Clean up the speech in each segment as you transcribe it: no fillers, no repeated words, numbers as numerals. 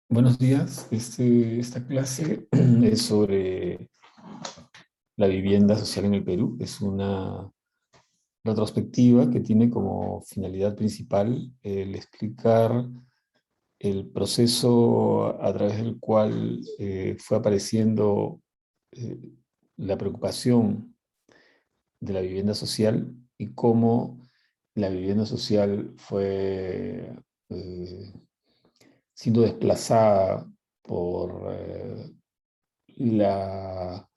Buenos días. Esta clase es sobre la vivienda social en el Perú. Es una retrospectiva que tiene como finalidad principal el explicar el proceso a través del cual fue apareciendo eh, la preocupación de la vivienda social y cómo la vivienda social fue eh, siendo desplazada por la,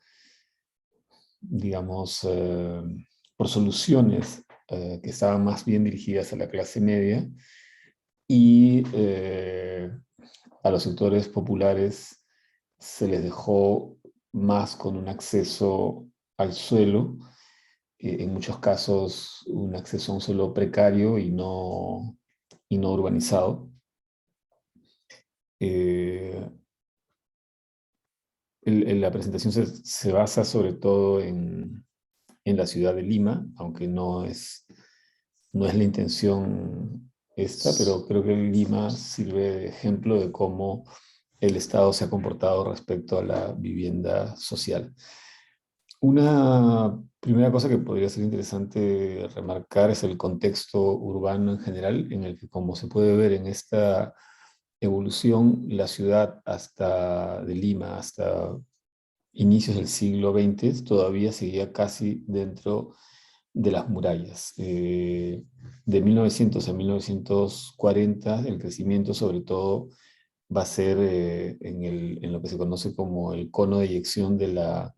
digamos, por soluciones que estaban más bien dirigidas a la clase media y a los sectores populares se les dejó más con un acceso al suelo, en muchos casos un acceso a un suelo precario y no urbanizado. Eh, la presentación se basa sobre todo en la ciudad de Lima, aunque no es la intención esta, pero creo que Lima sirve de ejemplo de cómo el Estado se ha comportado respecto a la vivienda social. Una primera cosa que podría ser interesante remarcar es el contexto urbano en general, en el que, como se puede ver en esta evolución, la ciudad hasta de Lima, hasta inicios del siglo XX, todavía seguía casi dentro de las murallas. De 1900 a 1940, el crecimiento sobre todo va a ser en lo que se conoce como el cono de eyección de la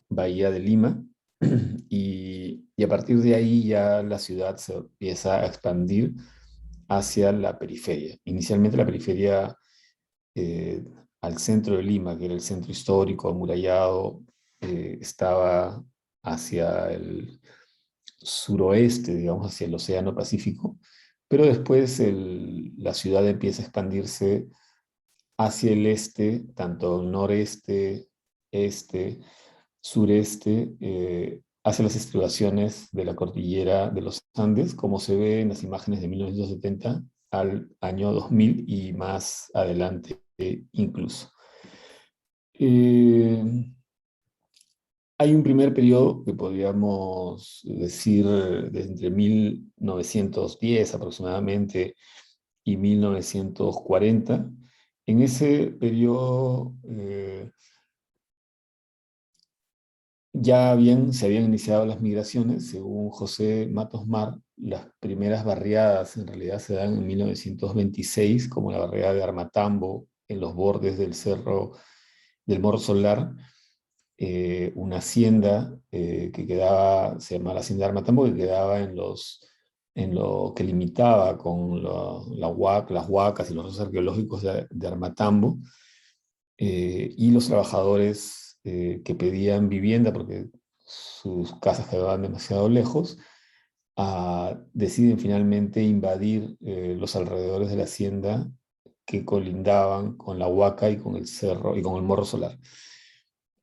Bahía de Lima, y a partir de ahí ya la ciudad se empieza a expandir hacia la periferia. Inicialmente la periferia eh, al centro de Lima, que era el centro histórico, amurallado, estaba hacia el suroeste, digamos, hacia el Océano Pacífico, pero después la ciudad empieza a expandirse hacia el este, tanto noreste, este, sureste, hacia las estribaciones de la cordillera de los Andes, como se ve en las imágenes de 1970 al año 2000 y más adelante incluso. Eh, Hay un primer periodo que podríamos decir de entre 1910 aproximadamente y 1940. En ese periodo se habían iniciado las migraciones. Según José Matos Mar, las primeras barriadas en realidad se dan en 1926, como la barriada de Armatambo, en los bordes del cerro del Morro Solar, una hacienda que quedaba, se llamaba la hacienda de Armatambo, que quedaba en lo que limitaba con las huacas y los restos arqueológicos de Armatambo, y los trabajadores que pedían vivienda porque sus casas quedaban demasiado lejos, deciden finalmente invadir los alrededores de la hacienda que colindaban con la Huaca y con el cerro y con el Morro Solar.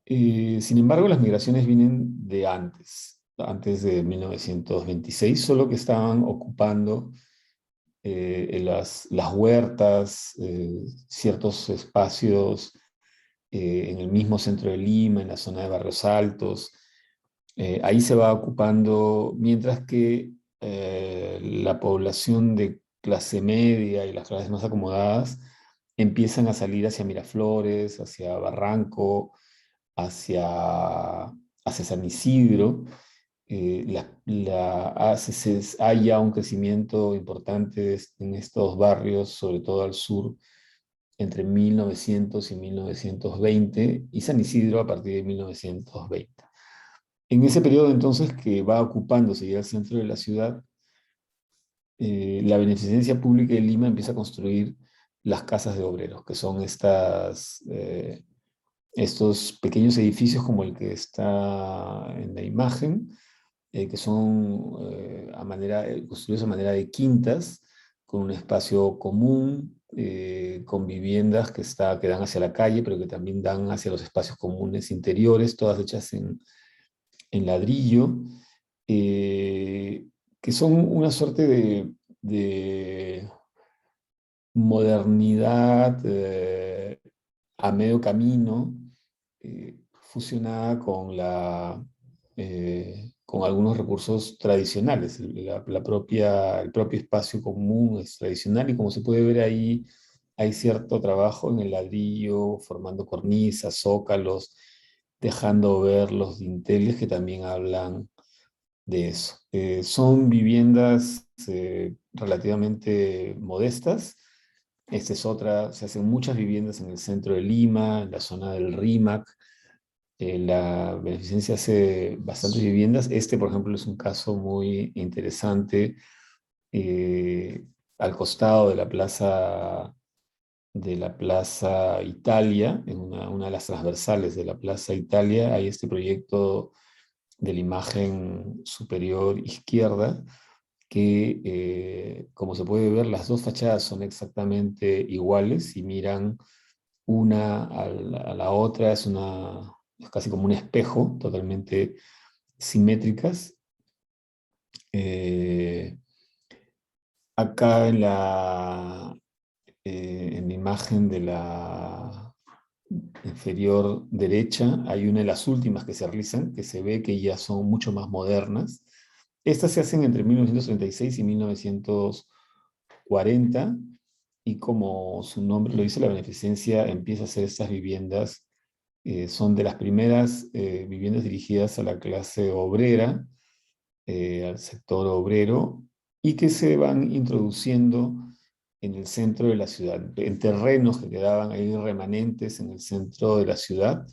Sin embargo, las migraciones vienen de antes de 1926, solo que estaban ocupando las huertas, ciertos espacios en el mismo centro de Lima, en la zona de Barrios Altos. Ahí se va ocupando, mientras que la población de clase media y las clases más acomodadas empiezan a salir hacia Miraflores, hacia Barranco, hacia San Isidro. Hay ya un crecimiento importante en estos barrios, sobre todo al sur, entre 1900 y 1920, y San Isidro a partir de 1920. En ese periodo entonces que va ocupándose ya el centro de la ciudad, la Beneficencia Pública de Lima empieza a construir las casas de obreros, que son estos pequeños edificios como el que está en la imagen, que son construidos a manera de quintas, con un espacio común, con viviendas que dan hacia la calle, pero que también dan hacia los espacios comunes interiores, todas hechas en ladrillo, eh, que son una suerte de modernidad a medio camino, fusionada con algunos recursos tradicionales. El propio espacio común es tradicional y como se puede ver ahí, hay cierto trabajo en el ladrillo, formando cornisas, zócalos, dejando ver los dinteles que también hablan de eso. Son viviendas relativamente modestas. Esta es otra, se hacen muchas viviendas en el centro de Lima, en la zona del RIMAC. La Beneficencia hace bastantes viviendas. Este, por ejemplo, es un caso muy interesante. Al costado de la Plaza Italia, en una de las transversales de la Plaza Italia, hay este proyecto de la imagen superior izquierda, que como se puede ver, las dos fachadas son exactamente iguales y miran una a la otra, es casi como un espejo, totalmente simétricas. Eh, Acá en la imagen de la inferior derecha hay una de las últimas que se realizan, que se ve que ya son mucho más modernas. Estas se hacen entre 1936 y 1940, y como su nombre lo dice, la Beneficencia empieza a hacer estas viviendas. Son de las primeras viviendas dirigidas a la clase obrera, al sector obrero, y que se van introduciendo en el centro de la ciudad, en terrenos que quedaban ahí remanentes en el centro de la ciudad,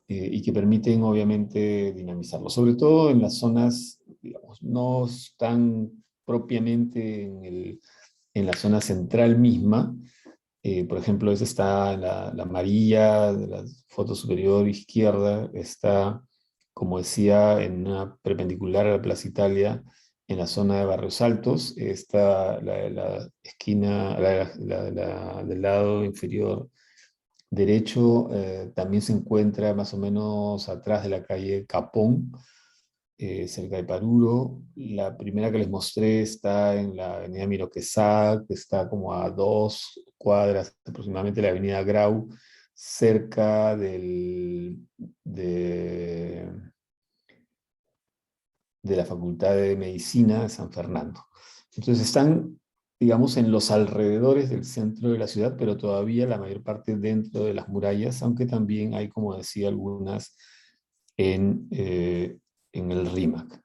y que permiten obviamente dinamizarlo, sobre todo en las zonas, digamos, no tan propiamente en la zona central misma. Por ejemplo, esa está la amarilla de la foto superior izquierda, está, como decía, en una perpendicular a la Plaza Italia, en la zona de Barrios Altos. Está la esquina, del lado inferior derecho, también se encuentra más o menos atrás de la calle Capón, cerca de Paruro. La primera que les mostré está en la avenida Miro Quesada, que está como a 2 cuadras aproximadamente de la avenida Grau, cerca de la Facultad de Medicina de San Fernando. Entonces están, digamos, en los alrededores del centro de la ciudad, pero todavía la mayor parte dentro de las murallas, aunque también hay, como decía, algunas en el RIMAC.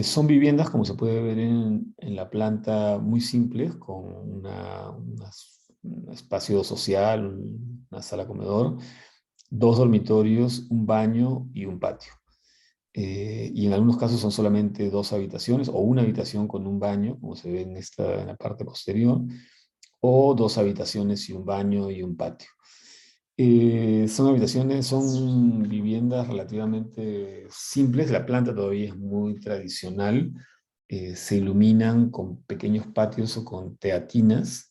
Son viviendas, como se puede ver en la planta, muy simples, con un espacio social, una sala comedor, 2 dormitorios, un baño y un patio. Y en algunos casos son solamente 2 habitaciones o una habitación con un baño, como se ve en la parte posterior, o 2 habitaciones y un baño y un patio. Son viviendas relativamente simples, la planta todavía es muy tradicional, se iluminan con pequeños patios o con teatinas.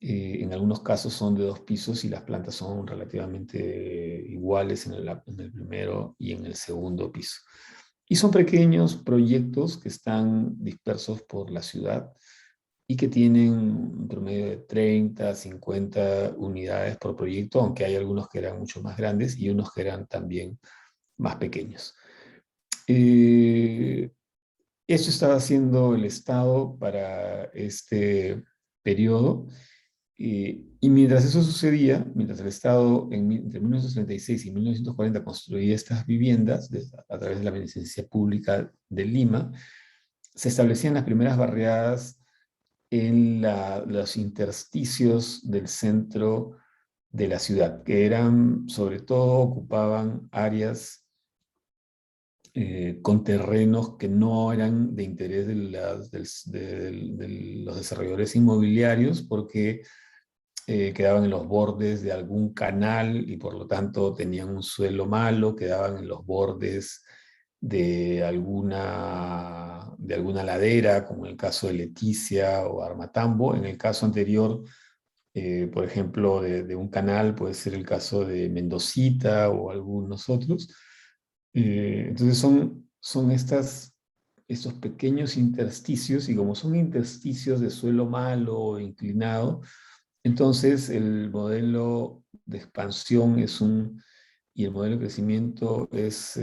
En algunos casos son de 2 pisos y las plantas son relativamente iguales en el primero y en el segundo piso. Y son pequeños proyectos que están dispersos por la ciudad y que tienen un promedio de 30, 50 unidades por proyecto, aunque hay algunos que eran mucho más grandes y unos que eran también más pequeños. Eh, Eso estaba haciendo el Estado para este periodo. Y mientras eso sucedía, mientras el Estado entre 1936 y 1940 construía estas viviendas a través de la Beneficencia Pública de Lima, se establecían las primeras barriadas en los intersticios del centro de la ciudad, que eran, sobre todo, ocupaban áreas con terrenos que no eran de interés de los desarrolladores inmobiliarios, porque quedaban en los bordes de algún canal y por lo tanto tenían un suelo malo, quedaban en los bordes de alguna ladera, como en el caso de Leticia o Armatambo. En el caso anterior, por ejemplo, de un canal, puede ser el caso de Mendocita o algunos otros. Entonces son estas estos pequeños intersticios, y como son intersticios de suelo malo o inclinado, entonces el modelo de expansión y el modelo de crecimiento es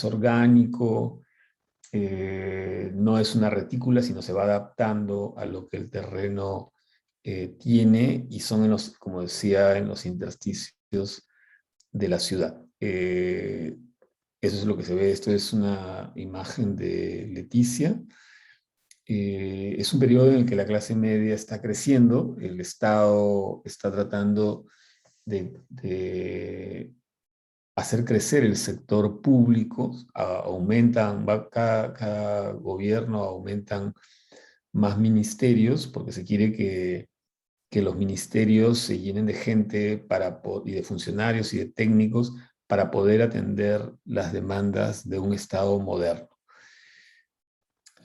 orgánico, no es una retícula, sino se va adaptando a lo que el terreno tiene, y son, como decía, en los intersticios de la ciudad. Eso es lo que se ve. Esto es una imagen de Leticia. Es un periodo en el que la clase media está creciendo, el Estado está tratando de hacer crecer el sector público, cada gobierno aumentan más ministerios, porque se quiere que los ministerios se llenen de gente y de funcionarios y de técnicos para poder atender las demandas de un Estado moderno.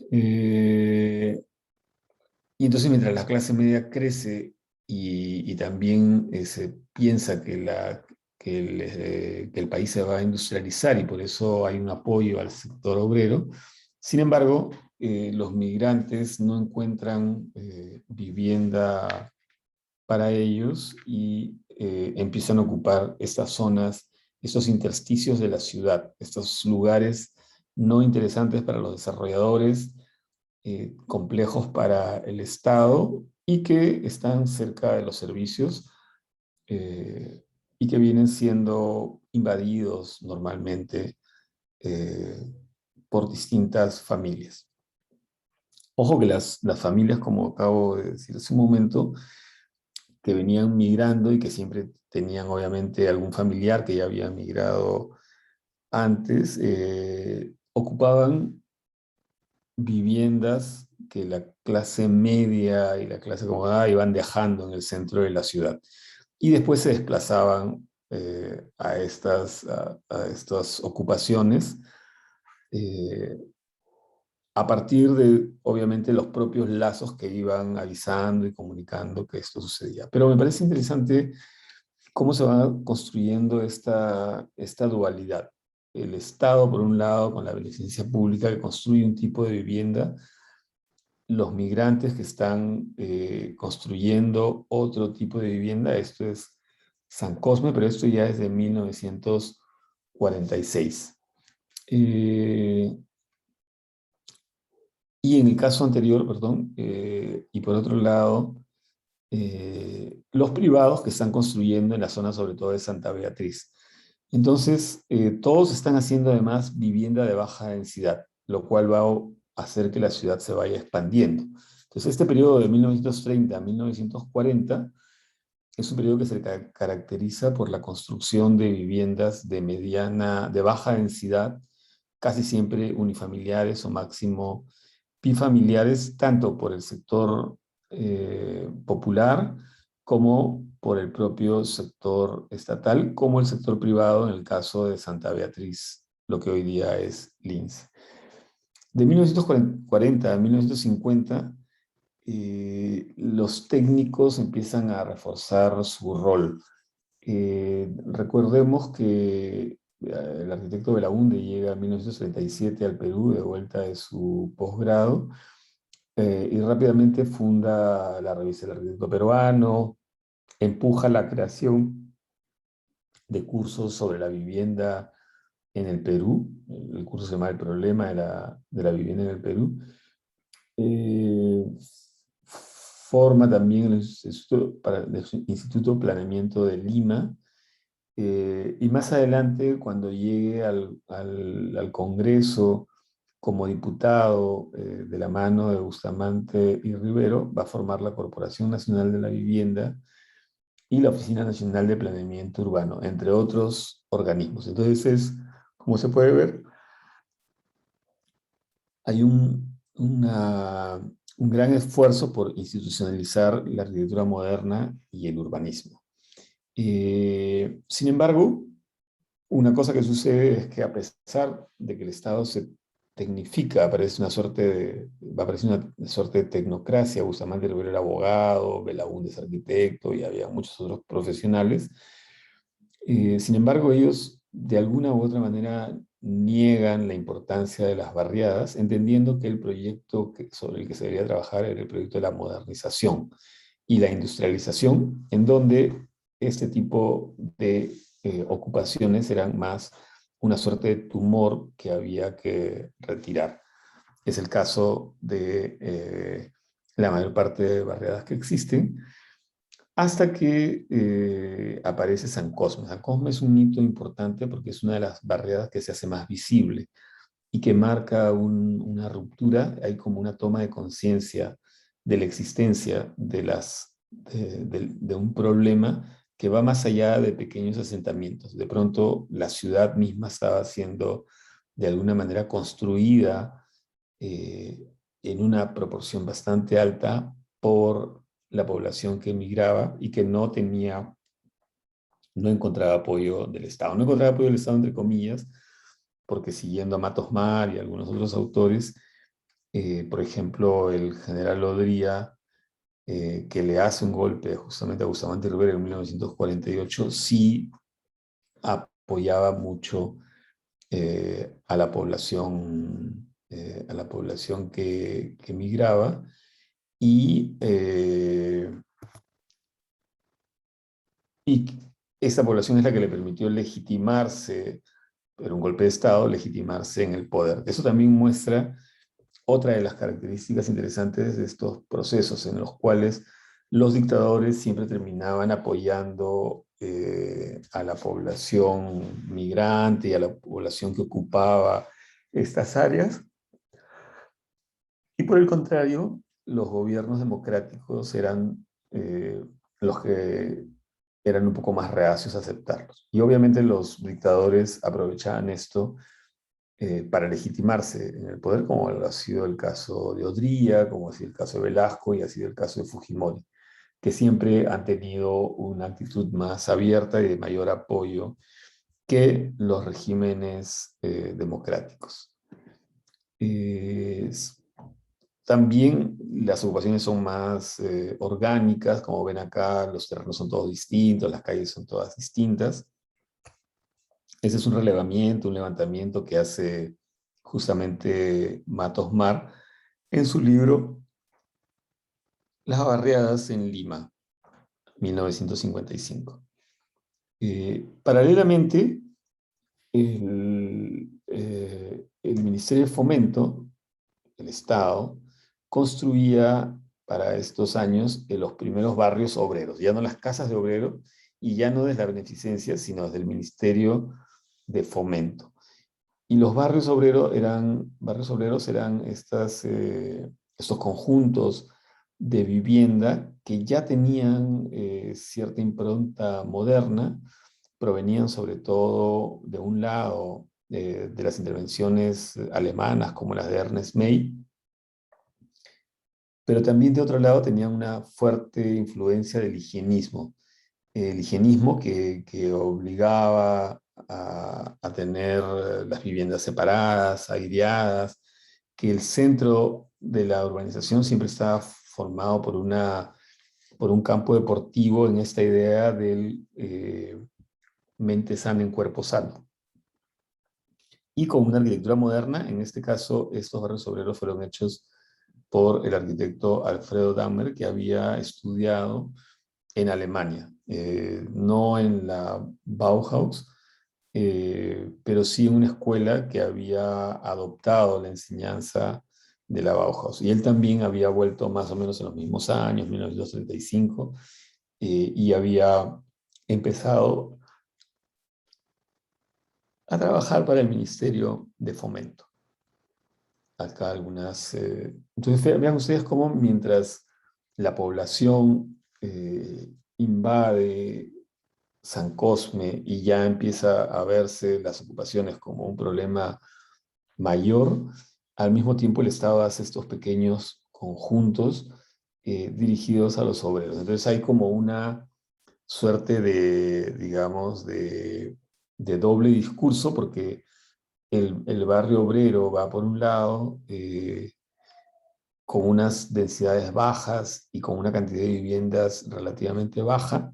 Y entonces, mientras la clase media crece y también se piensa que el país se va a industrializar, y por eso hay un apoyo al sector obrero, sin embargo, los migrantes no encuentran vivienda para ellos, y empiezan a ocupar estas zonas, estos intersticios de la ciudad, estos lugares no interesantes para los desarrolladores, complejos para el Estado, y que están cerca de los servicios, eh, y que vienen siendo invadidos normalmente eh, por distintas familias. Ojo que las familias, como acabo de decir hace un momento, que venían migrando y que siempre tenían obviamente algún familiar que ya había migrado antes, ocupaban viviendas que la clase media y la clase acomodada iban dejando en el centro de la ciudad. Y después se desplazaban a estas ocupaciones, eh, a partir de, obviamente, los propios lazos que iban avisando y comunicando que esto sucedía. Pero me parece interesante cómo se va construyendo esta dualidad. El Estado, por un lado, con la beneficencia pública, que construye un tipo de vivienda, los migrantes que están construyendo otro tipo de vivienda. Esto es San Cosme, pero esto ya es de 1946. Y en el caso anterior, perdón, y por otro lado, los privados que están construyendo en la zona sobre todo de Santa Beatriz. Entonces, todos están haciendo además vivienda de baja densidad, lo cual va a hacer que la ciudad se vaya expandiendo. Entonces, este periodo de 1930 a 1940 es un periodo que se caracteriza por la construcción de viviendas de baja densidad, casi siempre unifamiliares o máximo bifamiliares, tanto por el sector popular como por el propio sector estatal, como el sector privado en el caso de Santa Beatriz, lo que hoy día es Lince. De 1940 a 1950, los técnicos empiezan a reforzar su rol. Recordemos que el arquitecto Belaúnde llega en 1937 al Perú de vuelta de su posgrado, y rápidamente funda la revista El Arquitecto Peruano, empuja la creación de cursos sobre la vivienda en el Perú. El curso se llama El problema de la vivienda en el Perú. Eh, Forma también el Instituto de Planeamiento de Lima, y más adelante, cuando llegue al Congreso como diputado, de la mano de Bustamante y Rivero, va a formar la Corporación Nacional de la Vivienda y la Oficina Nacional de Planeamiento Urbano, entre otros organismos. Entonces, como se puede ver, hay un gran esfuerzo por institucionalizar la arquitectura moderna y el urbanismo. Sin embargo, una cosa que sucede es que, a pesar de que el Estado se tecnifica, va a aparecer una suerte de tecnocracia. Bustamante Rivero era abogado, Belaúnde es arquitecto, y había muchos otros profesionales. Sin embargo, ellos de alguna u otra manera niegan la importancia de las barriadas, entendiendo que el proyecto sobre el que se debería trabajar era el proyecto de la modernización y la industrialización, en donde este tipo de ocupaciones eran más una suerte de tumor que había que retirar. Es el caso de la mayor parte de barriadas que existen, hasta que aparece San Cosme. San Cosme es un hito importante porque es una de las barriadas que se hace más visible y que marca una ruptura, hay como una toma de conciencia de la existencia de un problema que va más allá de pequeños asentamientos. De pronto la ciudad misma estaba siendo de alguna manera construida eh, en una proporción bastante alta por la población que emigraba y que no encontraba apoyo del Estado. No encontraba apoyo del Estado, entre comillas, porque siguiendo a Matos Mar y algunos otros autores, por ejemplo, el general Odría, que le hace un golpe justamente a Bustamante Rivera en 1948, sí apoyaba mucho a la población que migraba y y esta población es la que le permitió legitimarse, pero un golpe de Estado, legitimarse en el poder. Eso también muestra otra de las características interesantes de estos procesos en los cuales los dictadores siempre terminaban apoyando a la población migrante y a la población que ocupaba estas áreas. Y por el contrario, los gobiernos democráticos eran los que eran un poco más reacios a aceptarlos. Y obviamente los dictadores aprovechaban esto para legitimarse en el poder, como ha sido el caso de Odría, como ha sido el caso de Velasco y ha sido el caso de Fujimori, que siempre han tenido una actitud más abierta y de mayor apoyo que los regímenes democráticos. Eh, También las ocupaciones son más orgánicas, como ven acá, los terrenos son todos distintos, las calles son todas distintas. Ese es un relevamiento, un levantamiento que hace justamente Matos Mar en su libro Las barriadas en Lima, 1955. Paralelamente, el Ministerio de Fomento, el Estado, construía para estos años los primeros barrios obreros, ya no las casas de obreros y ya no desde la beneficencia, sino desde el Ministerio de Fomento. Y los barrios obreros eran estos conjuntos de vivienda que ya tenían cierta impronta moderna, provenían sobre todo de un lado de las intervenciones alemanas como las de Ernest May, pero también de otro lado tenían una fuerte influencia del higienismo. El higienismo que obligaba a tener las viviendas separadas, aireadas, que el centro de la urbanización siempre estaba formado por un campo deportivo en esta idea del mente sana en cuerpo sano. Y con una arquitectura moderna, en este caso estos barrios obreros fueron hechos por el arquitecto Alfredo Dahmer, que había estudiado en Alemania, no en la Bauhaus, pero sí en una escuela que había adoptado la enseñanza de la Bauhaus. Y él también había vuelto más o menos en los mismos años, 1935, y había empezado a trabajar para el Ministerio de Fomento. Acá algunas... entonces vean ustedes cómo mientras la población invade San Cosme y ya empieza a verse las ocupaciones como un problema mayor, al mismo tiempo el Estado hace estos pequeños conjuntos dirigidos a los obreros. Entonces hay como una suerte de, digamos, de doble discurso, porque el barrio obrero va por un lado con unas densidades bajas y con una cantidad de viviendas relativamente baja,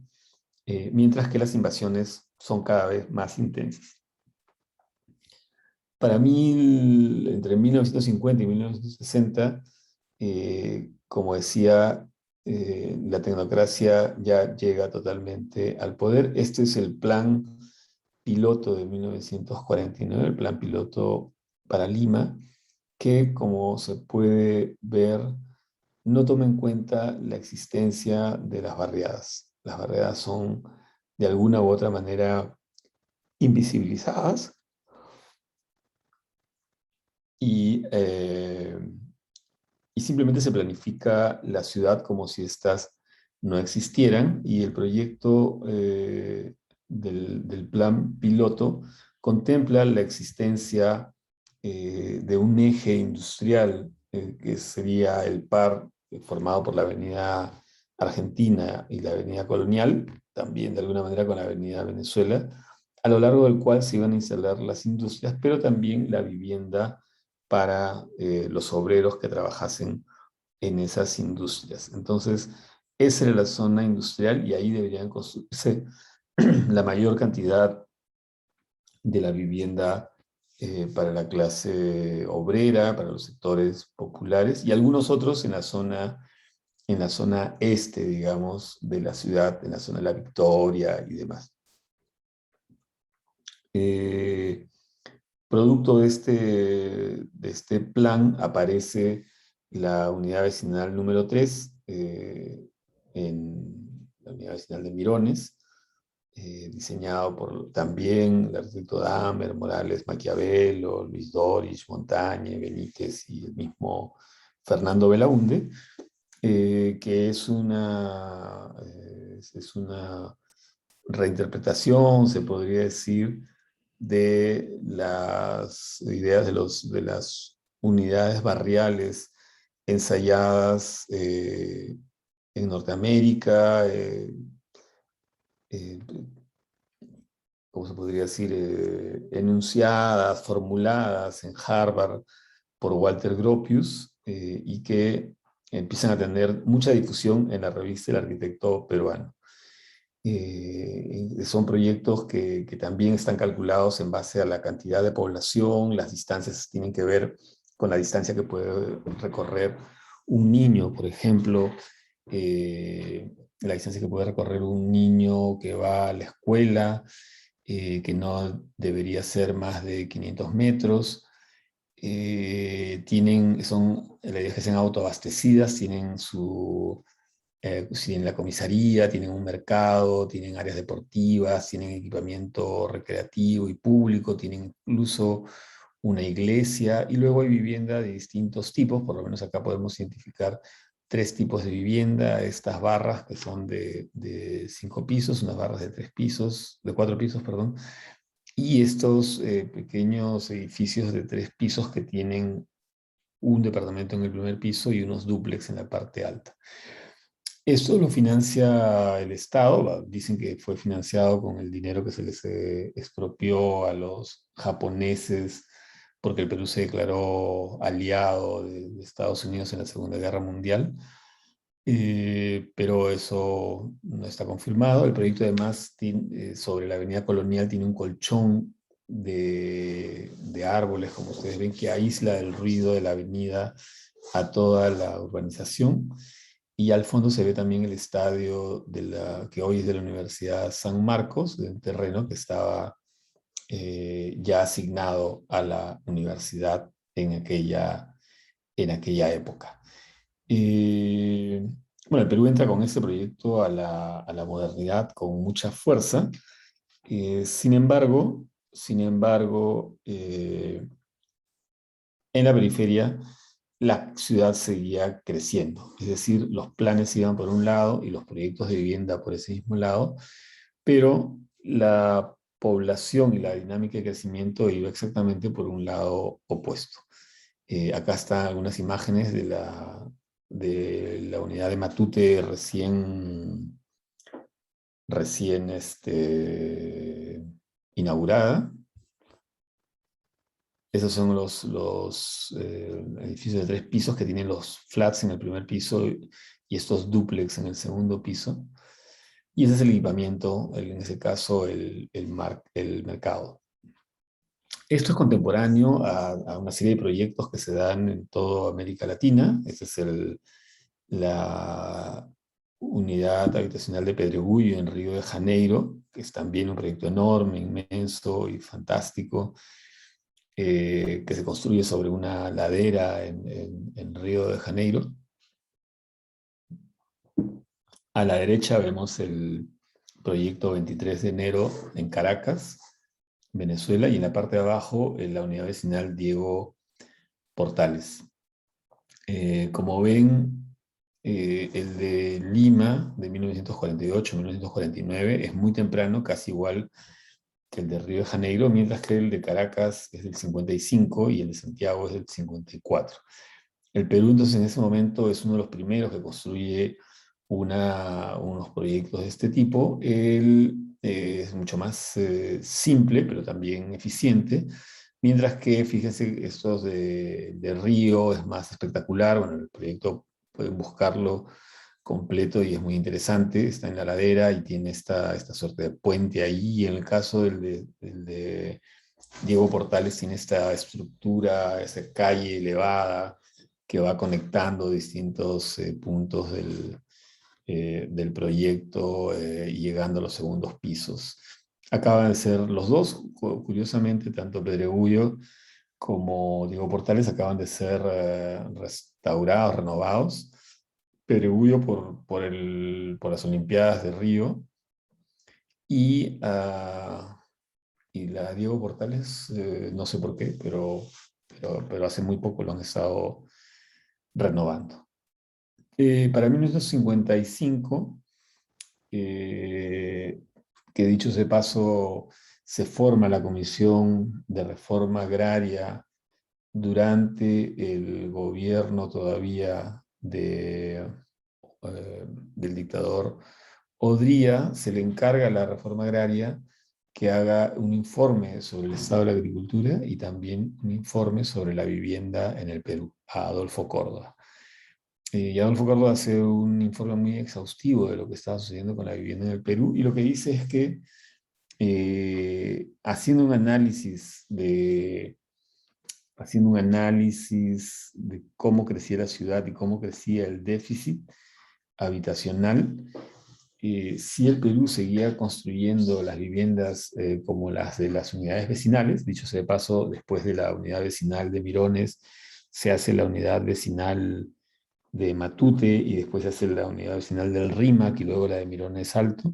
mientras que las invasiones son cada vez más intensas. Para mí, entre 1950 y 1960, como decía, la tecnocracia ya llega totalmente al poder. Este es el plan piloto de 1949, el plan piloto para Lima, que, como se puede ver, no toma en cuenta la existencia de las barriadas. Las barriadas son, de alguna u otra manera, invisibilizadas y, y simplemente se planifica la ciudad como si éstas no existieran, y el proyecto del plan piloto contempla la existencia de un eje industrial que sería el par formado por la avenida Argentina y la avenida Colonial, también de alguna manera con la avenida Venezuela, a lo largo del cual se iban a instalar las industrias, pero también la vivienda para los obreros que trabajasen en esas industrias. Entonces, esa era la zona industrial y ahí deberían construirse la mayor cantidad de la vivienda para la clase obrera, para los sectores populares y algunos otros en la zona este, digamos, de la ciudad, en la zona de la Victoria y demás. Eh, Producto de este plan aparece la unidad vecinal número 3, en la unidad vecinal de Mirones, diseñado por también el arquitecto Dahmer, Morales, Maquiavelo, Luis Dorich, Montañe, Benítez y el mismo Fernando Belaunde, que es una reinterpretación, se podría decir, de las ideas de las unidades barriales ensayadas en Norteamérica, eh, ¿cómo se podría decir? Enunciadas, formuladas en Harvard por Walter Gropius, y que empiezan a tener mucha difusión en la revista El Arquitecto Peruano. Son proyectos que también están calculados en base a la cantidad de población, las distancias tienen que ver con la distancia que puede recorrer un niño, por ejemplo, la distancia que puede recorrer un niño que va a la escuela, que no debería ser más de 500 metros. La idea es que sean autoabastecidas, tienen tienen la comisaría, tienen un mercado, tienen áreas deportivas, tienen equipamiento recreativo y público, tienen incluso una iglesia, y luego hay vivienda de distintos tipos. Por lo menos acá podemos identificar tres tipos de vivienda: estas barras que son de 5 pisos, unas barras de 3 pisos, de 4 pisos, perdón, y estos pequeños edificios de 3 pisos que tienen un departamento en el primer piso y unos dúplex en la parte alta. Esto lo financia el Estado. Dicen que fue financiado con el dinero que se les expropió a los japoneses porque el Perú se declaró aliado de Estados Unidos en la Segunda Guerra Mundial. Pero eso no está confirmado. El proyecto además sobre la Avenida Colonial tiene un colchón de árboles, como ustedes ven, que aísla el ruido de la avenida a toda la urbanización. Y al fondo se ve también el estadio que hoy es de la Universidad San Marcos, del terreno que estaba ya asignado a la universidad en aquella época. Eh, bueno, el Perú entra con este proyecto a la modernidad con mucha fuerza. Sin embargo, en la periferia la ciudad seguía creciendo. Es decir, los planes iban por un lado y los proyectos de vivienda por ese mismo lado, pero la población y la dinámica de crecimiento iba exactamente por un lado opuesto. Acá están algunas imágenes de la unidad de Matute recién inaugurada. Esos son los edificios de 3 pisos que tienen los flats en el primer piso y estos dúplex en el segundo piso. Y ese es el equipamiento, en ese caso el mercado. Esto es contemporáneo a una serie de proyectos que se dan en toda América Latina. Esta es la unidad habitacional de Pedregulho en Río de Janeiro, que es también un proyecto enorme, inmenso y fantástico, que se construye sobre una ladera en Río de Janeiro. A la derecha vemos el proyecto 23 de enero en Caracas, Venezuela, y en la parte de abajo la unidad vecinal Diego Portales. Como ven, el de Lima de 1948-1949 es muy temprano, casi igual que el de Río de Janeiro, mientras que el de Caracas es del 55 y el de Santiago es del 54. El Perú entonces en ese momento es uno de los primeros que construye unos proyectos de este tipo. Él es mucho más simple, pero también eficiente, mientras que, fíjense, estos de Río es más espectacular. Bueno, el proyecto pueden buscarlo completo y es muy interesante. Está en la ladera y tiene esta suerte de puente ahí. Y en el caso del de Diego Portales tiene esta estructura, esa calle elevada que va conectando distintos puntos del proyecto y llegando a los segundos pisos. Acaban de ser los dos, curiosamente, tanto Pedregullo como Diego Portales acaban de ser restaurados, renovados. Pedregullo por las Olimpiadas de Río y, y la Diego Portales, no sé por qué, pero hace muy poco lo han estado renovando. Para 1955, que dicho ese paso, se forma la Comisión de Reforma Agraria durante el gobierno todavía del dictador Odría. Se le encarga a la reforma agraria que haga un informe sobre el estado de la agricultura y también un informe sobre la vivienda en el Perú, a Adolfo Córdoba. Y Adolfo Córdoba hace un informe muy exhaustivo de lo que estaba sucediendo con la vivienda en el Perú, y lo que dice es que haciendo un análisis de cómo crecía la ciudad y cómo crecía el déficit habitacional, si el Perú seguía construyendo las viviendas como las de las unidades vecinales. Dicho sea de paso, después de la unidad vecinal de Mirones, se hace la unidad vecinal de Matute y después se hace la unidad vecinal del Rímac y luego la de Mirones Alto.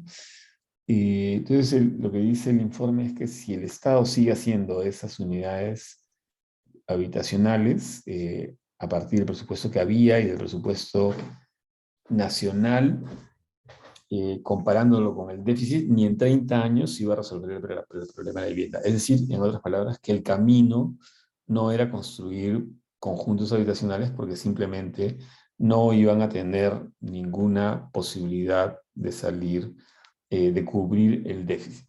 Entonces, lo que dice el informe es que si el Estado sigue haciendo esas unidades habitacionales, a partir del presupuesto que había y del presupuesto nacional, comparándolo con el déficit, ni en 30 años se iba a resolver el problema de vivienda. Es decir, en otras palabras, que el camino no era construir conjuntos habitacionales porque simplemente no iban a tener ninguna posibilidad de salir, de cubrir el déficit.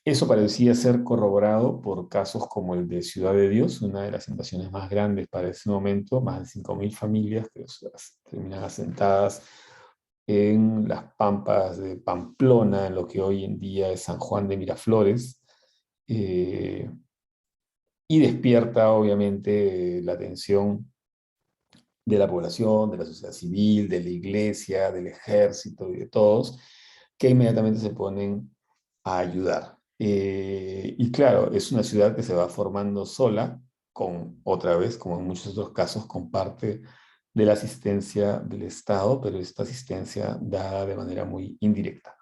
Eso parecía ser corroborado por casos como el de Ciudad de Dios, una de las invasiones más grandes para ese momento, más de 5.000 familias que terminan asentadas en las pampas de Pamplona, en lo que hoy en día es San Juan de Miraflores, eh, y despierta obviamente la atención de la población, de la sociedad civil, de la iglesia, del ejército y de todos, que inmediatamente se ponen a ayudar. Y claro, es una ciudad que se va formando sola, otra vez, como en muchos otros casos, con parte de la asistencia del Estado, pero esta asistencia dada de manera muy indirecta.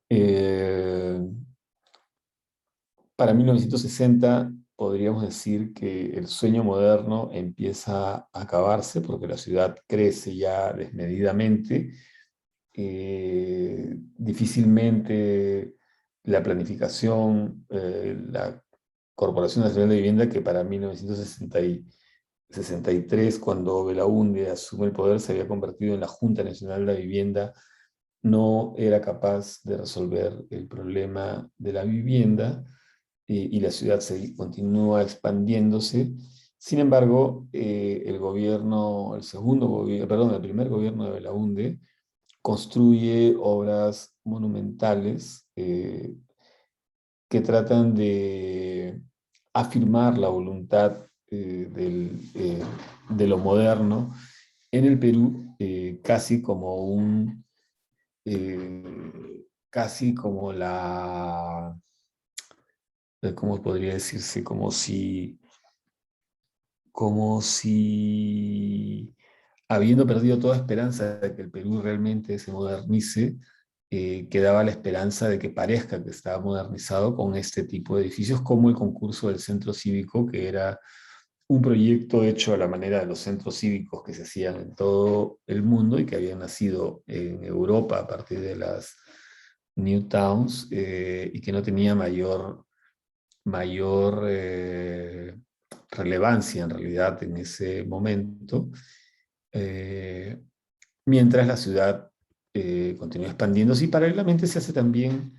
Eh, para 1960 podríamos decir que el sueño moderno empieza a acabarse porque la ciudad crece ya desmedidamente. Difícilmente la planificación, la Corporación Nacional de Vivienda, que para 1963, cuando Belaúnde asume el poder, se había convertido en la Junta Nacional de la Vivienda, no era capaz de resolver el problema de la vivienda, y la ciudad continúa expandiéndose. Sin embargo, el primer gobierno de Belaúnde construye obras monumentales que tratan de afirmar la voluntad de lo moderno en el Perú, casi como ¿cómo podría decirse? Como si habiendo perdido toda esperanza de que el Perú realmente se modernice, quedaba la esperanza de que parezca que estaba modernizado con este tipo de edificios, como el concurso del Centro Cívico, que era un proyecto hecho a la manera de los centros cívicos que se hacían en todo el mundo y que habían nacido en Europa a partir de las New Towns, y que no tenía mayor relevancia en realidad en ese momento, eh, mientras la ciudad continúa expandiéndose, y paralelamente se hace también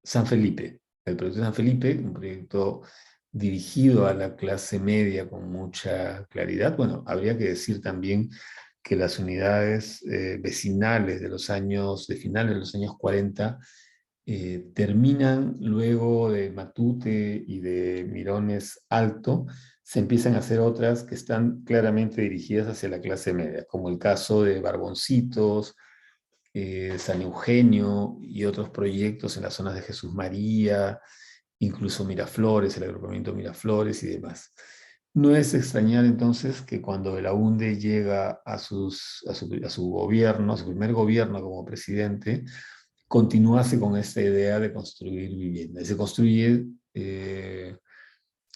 San Felipe, el proyecto de San Felipe, un proyecto dirigido a la clase media con mucha claridad. Bueno, habría que decir también que las unidades vecinales de finales de los años 40 terminan luego de Matute y de Mirones Alto. Se empiezan a hacer otras que están claramente dirigidas hacia la clase media, como el caso de Barboncitos, San Eugenio y otros proyectos en las zonas de Jesús María, incluso Miraflores, el agrupamiento Miraflores y demás. No es extrañar entonces que cuando Belaúnde llega a su gobierno, a su primer gobierno como presidente, continuase con esta idea de construir vivienda. Y se construye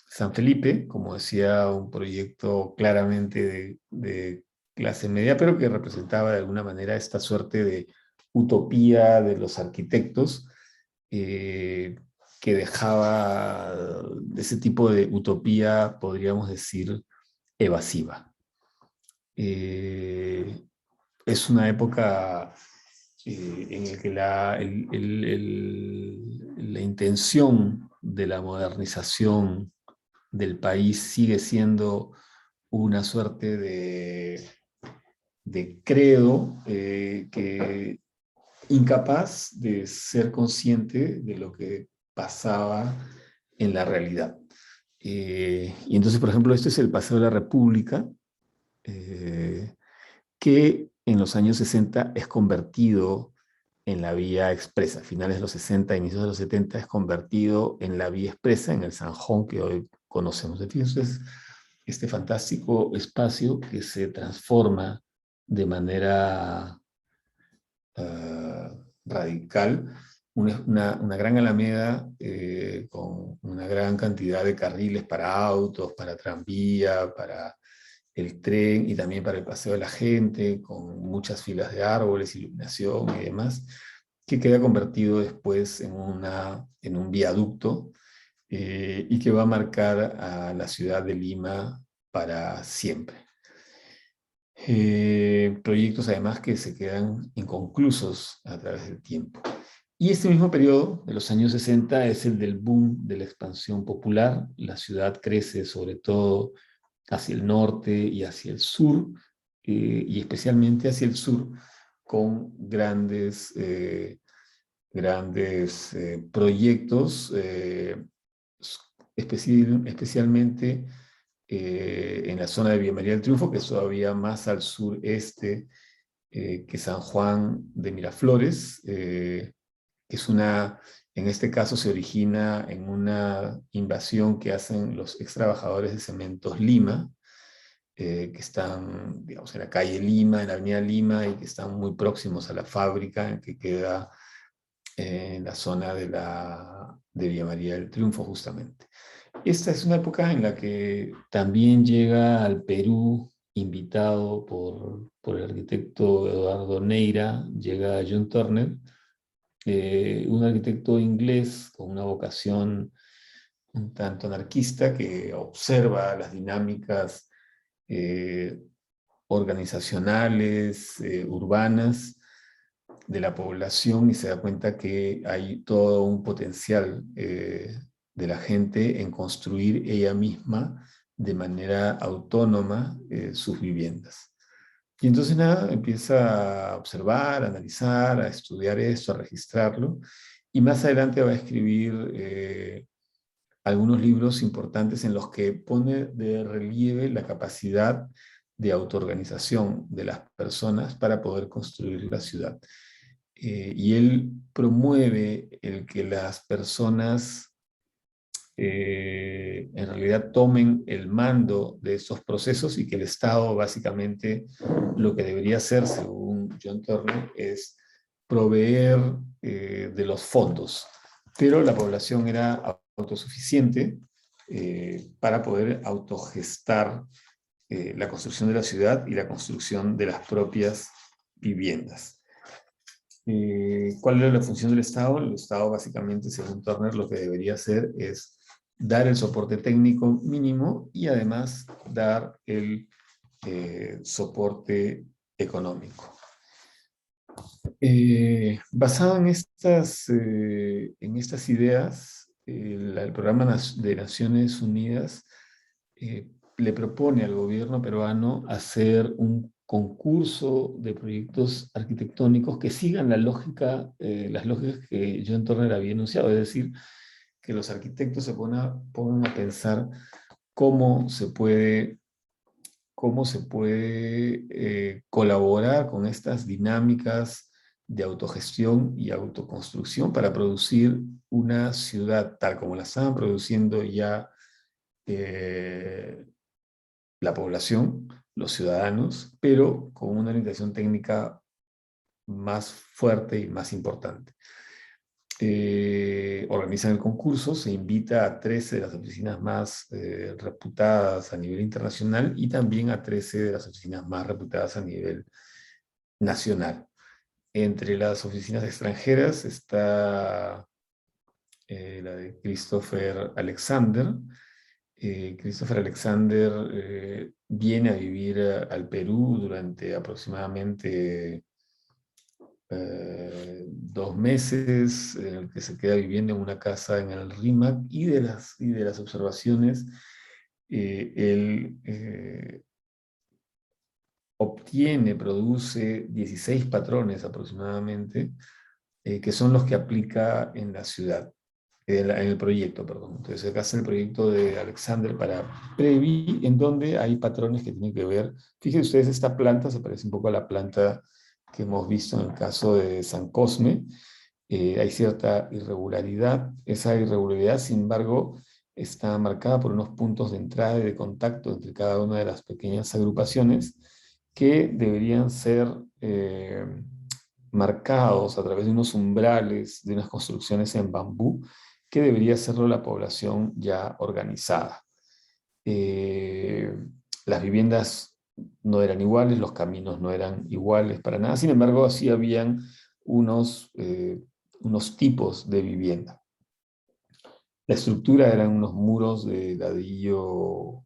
San Felipe, como decía, un proyecto claramente de clase media, pero que representaba de alguna manera esta suerte de utopía de los arquitectos, eh, que dejaba ese tipo de utopía, podríamos decir, evasiva. Eh, es una época en la que la intención de la modernización del país sigue siendo una suerte de credo, que incapaz de ser consciente de lo que pasaba en la realidad. Y entonces, por ejemplo, este es el Paseo de la República, eh, que en los años 60 es convertido en la vía expresa. A finales de los 60, inicios de los 70, es convertido en la vía expresa, en el Zanjón que hoy conocemos. Entonces, este fantástico espacio que se transforma de manera radical, una gran alameda con una gran cantidad de carriles para autos, para tranvía, para el tren y también para el paseo de la gente, con muchas filas de árboles, iluminación y demás, que queda convertido después en un viaducto, y que va a marcar a la ciudad de Lima para siempre. Proyectos además que se quedan inconclusos a través del tiempo. Y este mismo periodo, de los años 60, es el del boom de la expansión popular. La ciudad crece sobre todo hacia el norte y hacia el sur, y especialmente hacia el sur, con grandes proyectos, especialmente en la zona de Villa María del Triunfo, que es todavía más al sureste que San Juan de Miraflores, que en este caso se origina en una invasión que hacen los ex trabajadores de Cementos Lima, que están, digamos, en la calle Lima, en la avenida Lima, y que están muy próximos a la fábrica que queda en la zona de Villa María del Triunfo, justamente. Esta es una época en la que también llega al Perú, invitado por el arquitecto Eduardo Neira, llega John Turner, un arquitecto inglés con una vocación un tanto anarquista, que observa las dinámicas eh, organizacionales, urbanas de la población, y se da cuenta que hay todo un potencial de la gente en construir ella misma de manera autónoma sus viviendas. Y entonces nada, empieza a observar, a analizar, a estudiar esto, a registrarlo, y más adelante va a escribir algunos libros importantes en los que pone de relieve la capacidad de autoorganización de las personas para poder construir la ciudad. Y él promueve el que las personas en realidad tomen el mando de estos procesos y que el Estado básicamente lo que debería hacer, según John Turner, es proveer de los fondos. Pero la población era autosuficiente para poder autogestar la construcción de la ciudad y la construcción de las propias viviendas. ¿Cuál era la función del Estado? El Estado básicamente, según Turner, lo que debería hacer es dar el soporte técnico mínimo y además dar el soporte económico. Basado en estas ideas, el Programa de Naciones Unidas le propone al gobierno peruano hacer un concurso de proyectos arquitectónicos que sigan las lógicas que John Turner había enunciado, es decir, que los arquitectos se pongan a pensar cómo se puede colaborar con estas dinámicas de autogestión y autoconstrucción para producir una ciudad tal como la estaban produciendo ya la población, los ciudadanos, pero con una orientación técnica más fuerte y más importante. Organizan el concurso, se invita a 13 de las oficinas más reputadas a nivel internacional y también a 13 de las oficinas más reputadas a nivel nacional. Entre las oficinas extranjeras está la de Christopher Alexander. Christopher Alexander viene a vivir al Perú durante aproximadamente 2 meses, en el que se queda viviendo en una casa en el RIMAC, y de las observaciones, él produce 16 patrones aproximadamente, que son los que aplica en la ciudad, en el proyecto, perdón. Entonces acá está el proyecto de Alexander para Previ, en donde hay patrones que tienen que ver. Fíjense ustedes, esta planta se parece un poco a la planta que hemos visto en el caso de San Cosme. Hay cierta irregularidad. Esa irregularidad, sin embargo, está marcada por unos puntos de entrada y de contacto entre cada una de las pequeñas agrupaciones que deberían ser marcados a través de unos umbrales, de unas construcciones en bambú, que debería hacerlo la población ya organizada. Las viviendas no eran iguales, los caminos no eran iguales para nada, sin embargo, sí habían unos tipos de vivienda. La estructura eran unos muros de ladrillo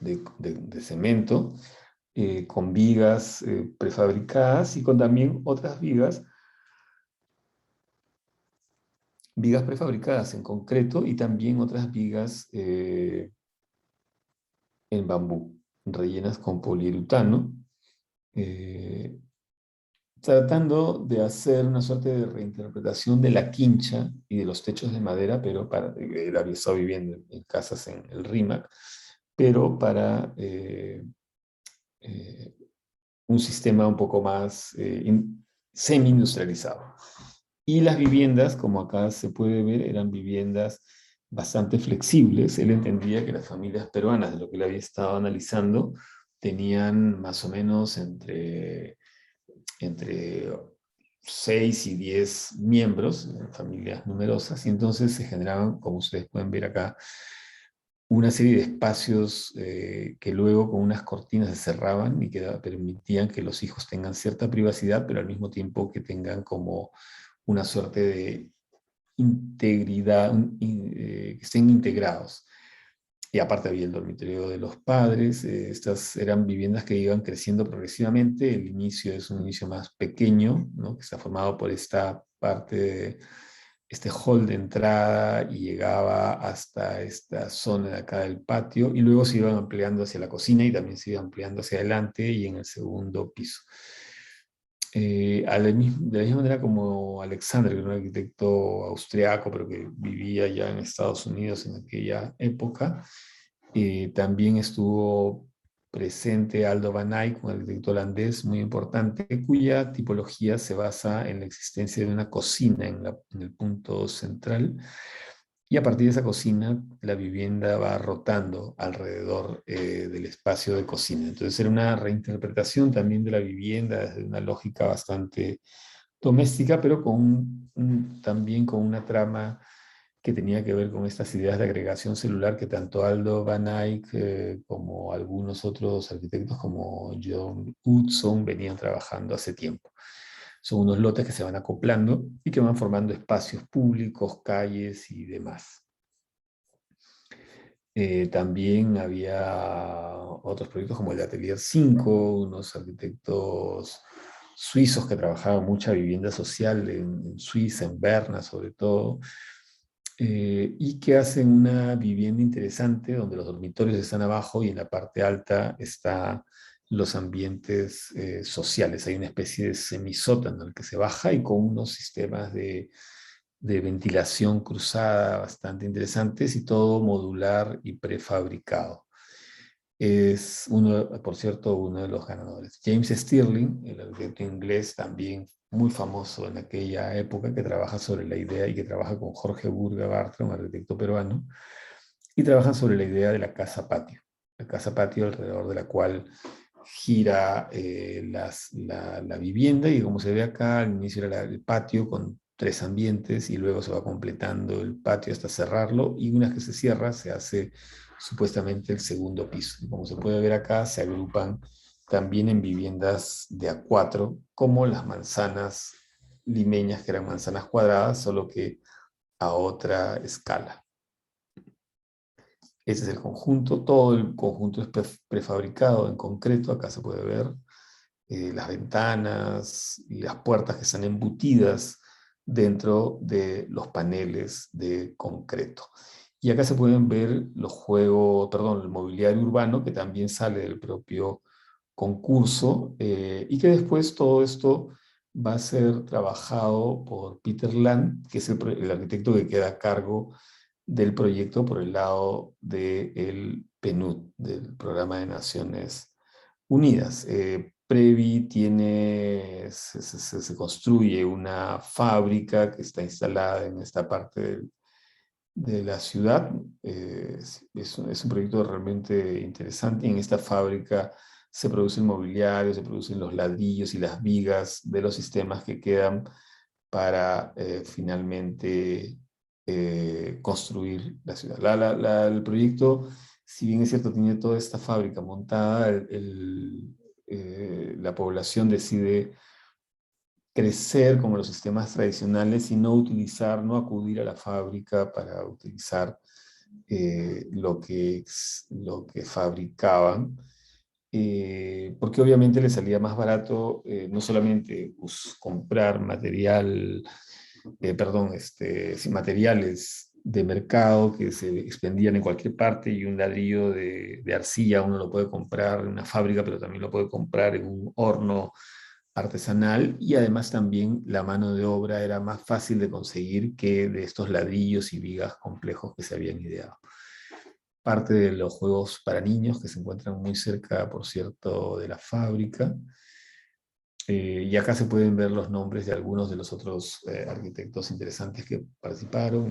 de cemento, con vigas prefabricadas y con también otras vigas prefabricadas en concreto y también otras vigas en bambú, rellenas con poliuretano, tratando de hacer una suerte de reinterpretación de la quincha y de los techos de madera, pero él había estado viviendo en casas en el RIMAC, pero para un sistema un poco más semi-industrializado. Y las viviendas, como acá se puede ver, eran viviendas bastante flexibles. Él entendía que las familias peruanas, de lo que él había estado analizando, tenían más o menos entre 6 y 10 miembros, familias numerosas, y entonces se generaban, como ustedes pueden ver acá, una serie de espacios que luego con unas cortinas se cerraban y que permitían que los hijos tengan cierta privacidad, pero al mismo tiempo que tengan como una suerte de integridad, que estén integrados. Y aparte había el dormitorio de los padres. Estas eran viviendas que iban creciendo progresivamente. El inicio es un inicio más pequeño, ¿no?, que está formado por esta parte este hall de entrada y llegaba hasta esta zona de acá del patio y luego se iban ampliando hacia la cocina y también se iba ampliando hacia adelante y en el segundo piso. De la misma manera como Alexander, que era un arquitecto austriaco, pero que vivía ya en Estados Unidos en aquella época, también estuvo presente Aldo van Eyck, un arquitecto holandés muy importante, cuya tipología se basa en la existencia de una cocina en el punto central, y a partir de esa cocina la vivienda va rotando alrededor del espacio de cocina. Entonces era una reinterpretación también de la vivienda desde una lógica bastante doméstica, pero también con una trama que tenía que ver con estas ideas de agregación celular que tanto Aldo van Eyck como algunos otros arquitectos como John Hudson venían trabajando hace tiempo. Son unos lotes que se van acoplando y que van formando espacios públicos, calles y demás. También había otros proyectos como el de Atelier 5, unos arquitectos suizos que trabajaban mucha vivienda social en Suiza, en Berna sobre todo, y que hacen una vivienda interesante donde los dormitorios están abajo y en la parte alta están los ambientes sociales. Hay una especie de semisótano al que se baja y con unos sistemas de ventilación cruzada bastante interesantes y todo modular y prefabricado. Es por cierto, uno de los ganadores. James Stirling, el arquitecto inglés también muy famoso en aquella época, que trabaja sobre la idea y que trabaja con Jorge Burga Bartra, un arquitecto peruano, y trabajan sobre la idea de la casa patio. La casa patio alrededor de la cual gira la vivienda y como se ve acá, al inicio era el patio con 3 ambientes y luego se va completando el patio hasta cerrarlo y una vez que se cierra se hace supuestamente el segundo piso. Y como se puede ver acá, se agrupan también en viviendas de A4 como las manzanas limeñas que eran manzanas cuadradas, solo que a otra escala. Ese es el conjunto, todo el conjunto es prefabricado en concreto, acá se puede ver las ventanas y las puertas que están embutidas dentro de los paneles de concreto. Y acá se pueden ver los juegos, perdón, el mobiliario urbano que también sale del propio concurso y que después todo esto va a ser trabajado por Peter Land, que es el arquitecto que queda a cargo del proyecto por el lado del PNUD, del Programa de Naciones Unidas. Previ se construye una fábrica que está instalada en esta parte de la ciudad. Es un proyecto realmente interesante. En esta fábrica se produce el mobiliario, se producen los ladrillos y las vigas de los sistemas que quedan para finalmente construir la ciudad. El proyecto, si bien es cierto, tiene toda esta fábrica montada, la población decide crecer como los sistemas tradicionales y no utilizar, no acudir a la fábrica para utilizar lo que fabricaban, porque obviamente les salía más barato no solamente comprar material, sí, materiales de mercado que se expendían en cualquier parte y un ladrillo de arcilla uno lo puede comprar en una fábrica, pero también lo puede comprar en un horno artesanal y además también la mano de obra era más fácil de conseguir que de estos ladrillos y vigas complejos que se habían ideado. Parte de los juegos para niños que se encuentran muy cerca, por cierto, de la fábrica. Y acá se pueden ver los nombres de algunos de los otros arquitectos interesantes que participaron.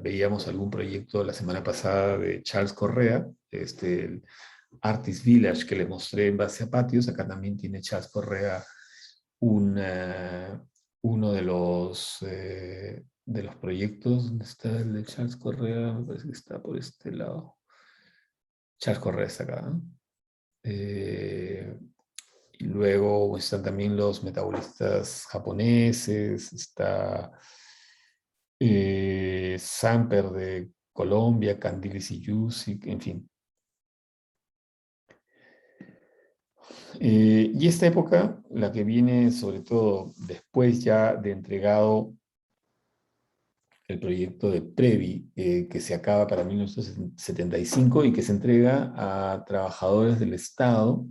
Veíamos algún proyecto la semana pasada de Charles Correa, el Artist Village que les mostré en base a patios. Acá también tiene Charles Correa uno de los proyectos. ¿Dónde está el de Charles Correa? Me parece que está por este lado. Charles Correa está acá, ¿no? Y luego están también los metabolistas japoneses, está Samper de Colombia, Candiles y Yusik, en fin. Y esta época, la que viene sobre todo después ya de entregado el proyecto de Previ, que se acaba para 1975 y que se entrega a trabajadores del Estado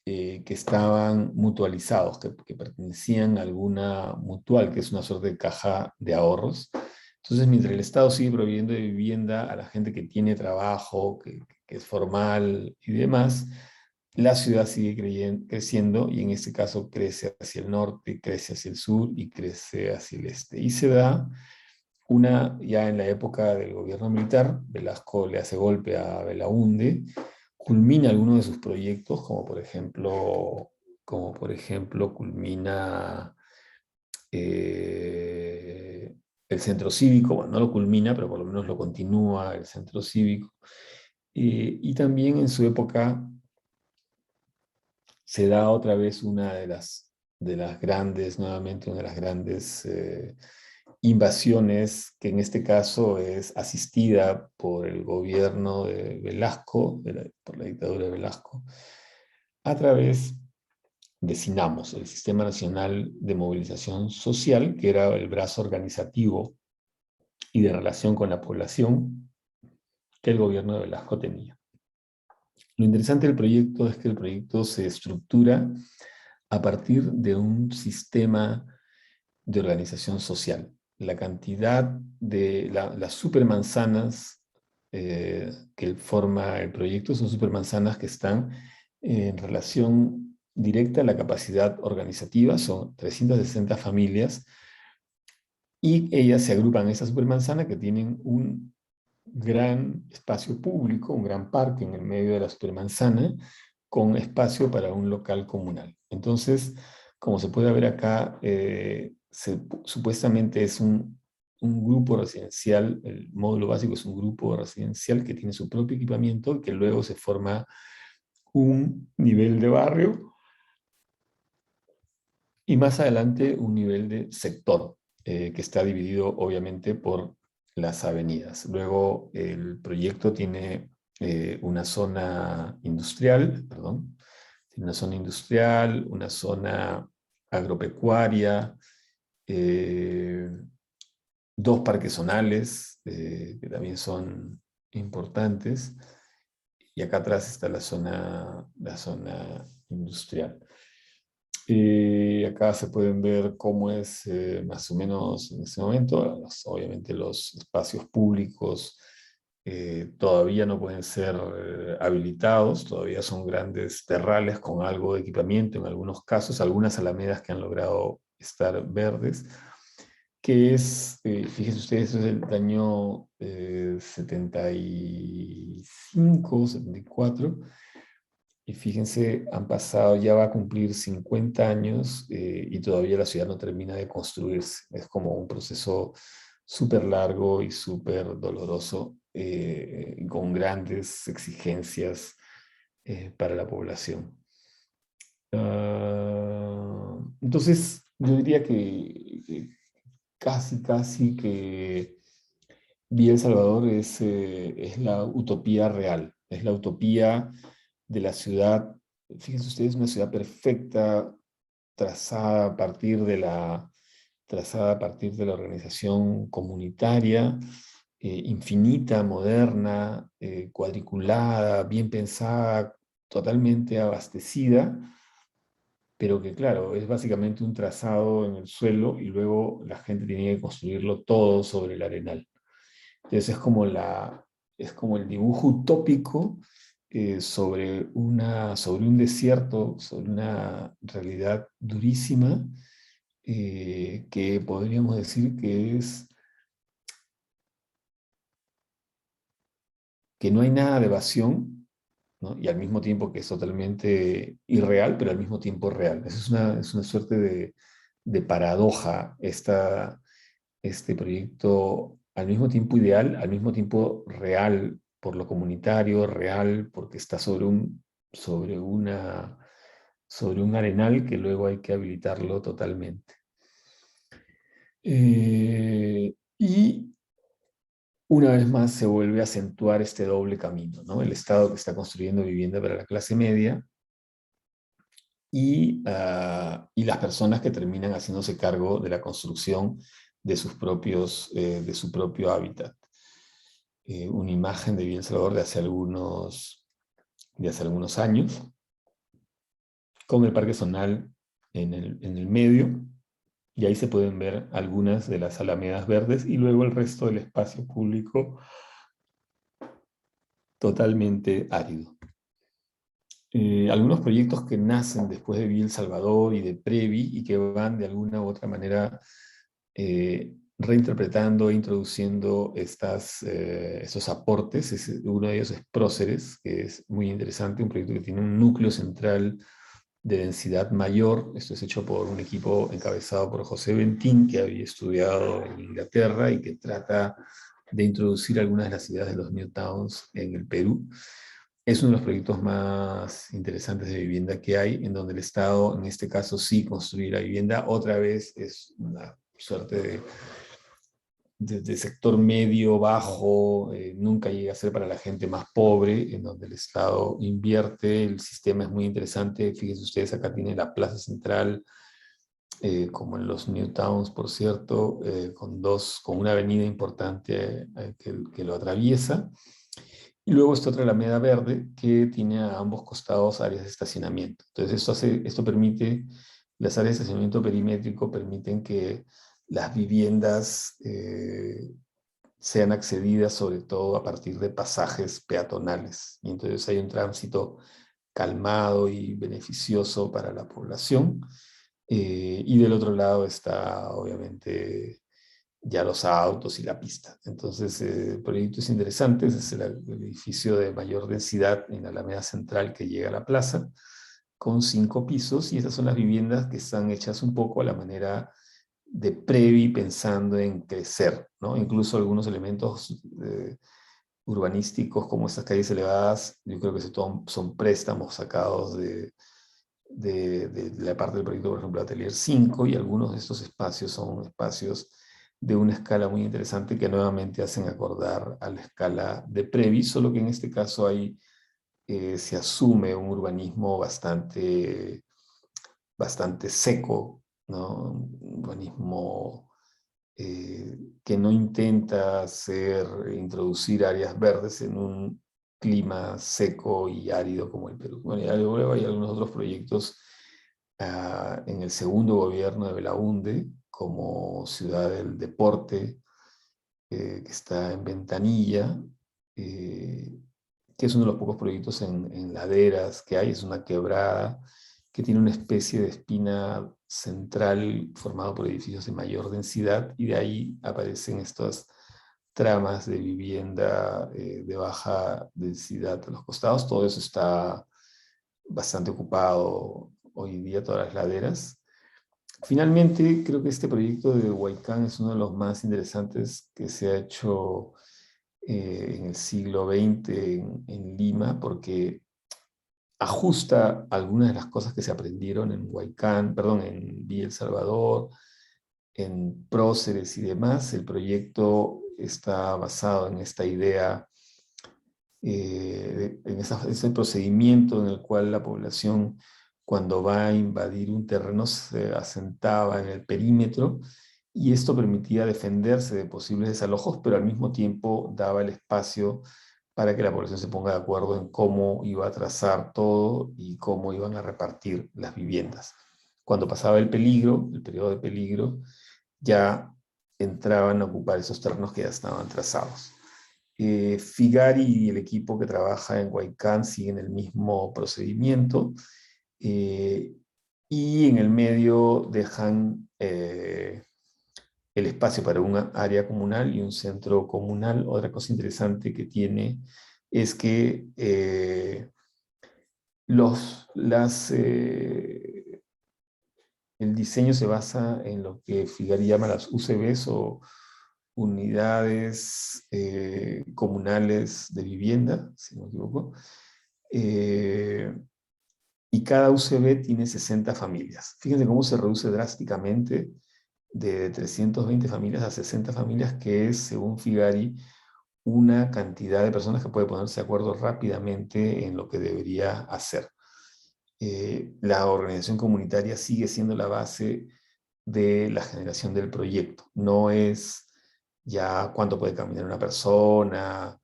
que estaban mutualizados, que pertenecían a alguna mutual, que es una suerte de caja de ahorros. Entonces, mientras el Estado sigue proveyendo de vivienda a la gente que tiene trabajo, que es formal y demás, la ciudad sigue creciendo y en este caso crece hacia el norte, crece hacia el sur y crece hacia el este. Y se da ya en la época del gobierno militar, Velasco le hace golpe a Belaúnde, culmina algunos de sus proyectos, como por ejemplo culmina eh, el centro cívico, bueno, no lo culmina, pero por lo menos lo continúa el centro cívico. Y también en su época se da otra vez una de las grandes, nuevamente una de las grandes invasiones, que en este caso es asistida por el gobierno de Velasco, por la dictadura de Velasco, a través de SINAMOS, el Sistema Nacional de Movilización Social, que era el brazo organizativo y de relación con la población que el gobierno de Velasco tenía. Lo interesante del proyecto es que el proyecto se estructura a partir de un sistema de organización social. La cantidad de las supermanzanas que forma el proyecto son supermanzanas que están en relación directa a la capacidad organizativa, son 360 familias, y ellas se agrupan en esa supermanzana que tienen un gran espacio público, un gran parque en el medio de la supermanzana, con espacio para un local comunal. Entonces, como se puede ver acá, supuestamente es un grupo residencial, el módulo básico es un grupo residencial que tiene su propio equipamiento y que luego se forma un nivel de barrio y más adelante un nivel de sector, que está dividido obviamente por las avenidas. Luego el proyecto tiene una zona industrial, perdón, tiene una zona industrial, una zona agropecuaria, eh, dos parques zonales, que también son importantes, y acá atrás está la zona industrial. Acá se pueden ver cómo es más o menos en este momento. Obviamente los espacios públicos todavía no pueden ser habilitados, todavía son grandes terrales con algo de equipamiento en algunos casos, algunas alamedas que han logrado estar verdes, que es, fíjense ustedes, es el año 75, 74, y fíjense, han pasado, ya va a cumplir 50 años y todavía la ciudad no termina de construirse. Es como un proceso súper largo y súper doloroso, con grandes exigencias para la población. Entonces, yo diría que casi que Villa El Salvador es la utopía real, es la utopía de la ciudad. Fíjense ustedes, una ciudad perfecta, trazada a partir de trazada a partir de la organización comunitaria, infinita, moderna, cuadriculada, bien pensada, totalmente abastecida, pero que claro, es básicamente un trazado en el suelo y luego la gente tiene que construirlo todo sobre el arenal. Entonces es como el dibujo utópico sobre un desierto, sobre una realidad durísima, que podríamos decir que no hay nada de evasión, ¿no? Y al mismo tiempo que es totalmente irreal, pero al mismo tiempo real. Eso es una suerte de paradoja, este proyecto al mismo tiempo ideal, al mismo tiempo real por lo comunitario, real porque está sobre sobre un arenal que luego hay que habilitarlo totalmente. Y una vez más se vuelve a acentuar este doble camino, ¿no? El Estado que está construyendo vivienda para la clase media y las personas que terminan haciéndose cargo de la construcción de su propio hábitat. Una imagen de Villa El Salvador de hace algunos años, con el Parque Zonal en el medio, y ahí se pueden ver algunas de las alamedas verdes y luego el resto del espacio público totalmente árido. Algunos proyectos que nacen después de Villa El Salvador y de Previ y que van de alguna u otra manera reinterpretando e introduciendo estos aportes. Uno de ellos es Próceres, que es muy interesante, un proyecto que tiene un núcleo central de densidad mayor. Esto es hecho por un equipo encabezado por José Bentín, que había estudiado en Inglaterra y que trata de introducir algunas de las ideas de los New Towns en el Perú. Es uno de los proyectos más interesantes de vivienda que hay, en donde el Estado, en este caso, sí construye la vivienda. Otra vez es una suerte de sector medio, bajo, nunca llega a ser para la gente más pobre, en donde el Estado invierte. El sistema es muy interesante. Fíjense ustedes, acá tiene la plaza central, como en los New Towns, por cierto, con una avenida importante que lo atraviesa. Y luego está otra alameda verde que tiene a ambos costados áreas de estacionamiento. Entonces esto permite, las áreas de estacionamiento perimétrico permiten que las viviendas sean accedidas sobre todo a partir de pasajes peatonales. Y entonces hay un tránsito calmado y beneficioso para la población. Y del otro lado está, obviamente, ya los autos y la pista. Entonces, el proyecto es interesante, es el edificio de mayor densidad en la Alameda Central que llega a la plaza, con 5 pisos, y estas son las viviendas que están hechas un poco a la manera de Previ, pensando en crecer, ¿no? Incluso algunos elementos urbanísticos, como estas calles elevadas, yo creo que son préstamos sacados de la parte del proyecto, por ejemplo, Atelier 5, y algunos de estos espacios son espacios de una escala muy interesante que nuevamente hacen acordar a la escala de Previ, solo que en este caso ahí se asume un urbanismo bastante seco, ¿no? Un urbanismo que no intenta introducir áreas verdes en un clima seco y árido como el Perú. Bueno, y luego hay algunos otros proyectos en el segundo gobierno de Belaúnde, como Ciudad del Deporte, que está en Ventanilla, que es uno de los pocos proyectos en laderas que hay. Es una quebrada que tiene una especie de espina central formado por edificios de mayor densidad, y de ahí aparecen estas tramas de vivienda de baja densidad a los costados. Todo eso está bastante ocupado hoy día, todas las laderas. Finalmente, creo que este proyecto de Huaycán es uno de los más interesantes que se ha hecho en el siglo XX en Lima, porque ajusta algunas de las cosas que se aprendieron en Huaycán, perdón, en Villa El Salvador, en Próceres y demás. El proyecto está basado en esta idea, ese procedimiento en el cual la población, cuando va a invadir un terreno, se asentaba en el perímetro, y esto permitía defenderse de posibles desalojos, pero al mismo tiempo daba el espacio para que la población se ponga de acuerdo en cómo iba a trazar todo y cómo iban a repartir las viviendas. Cuando pasaba el peligro, el periodo de peligro, ya entraban a ocupar esos terrenos que ya estaban trazados. Figari y el equipo que trabaja en Huaycán siguen el mismo procedimiento, y en el medio dejan el espacio para una área comunal y un centro comunal. Otra cosa interesante que tiene es que el diseño se basa en lo que Figari llama las UCBs, o unidades comunales de vivienda, si no me equivoco, y cada UCB tiene 60 familias. Fíjense cómo se reduce drásticamente de 320 familias a 60 familias, que es, según Figari, una cantidad de personas que puede ponerse de acuerdo rápidamente en lo que debería hacer. La organización comunitaria sigue siendo la base de la generación del proyecto. No es ya cuánto puede caminar una persona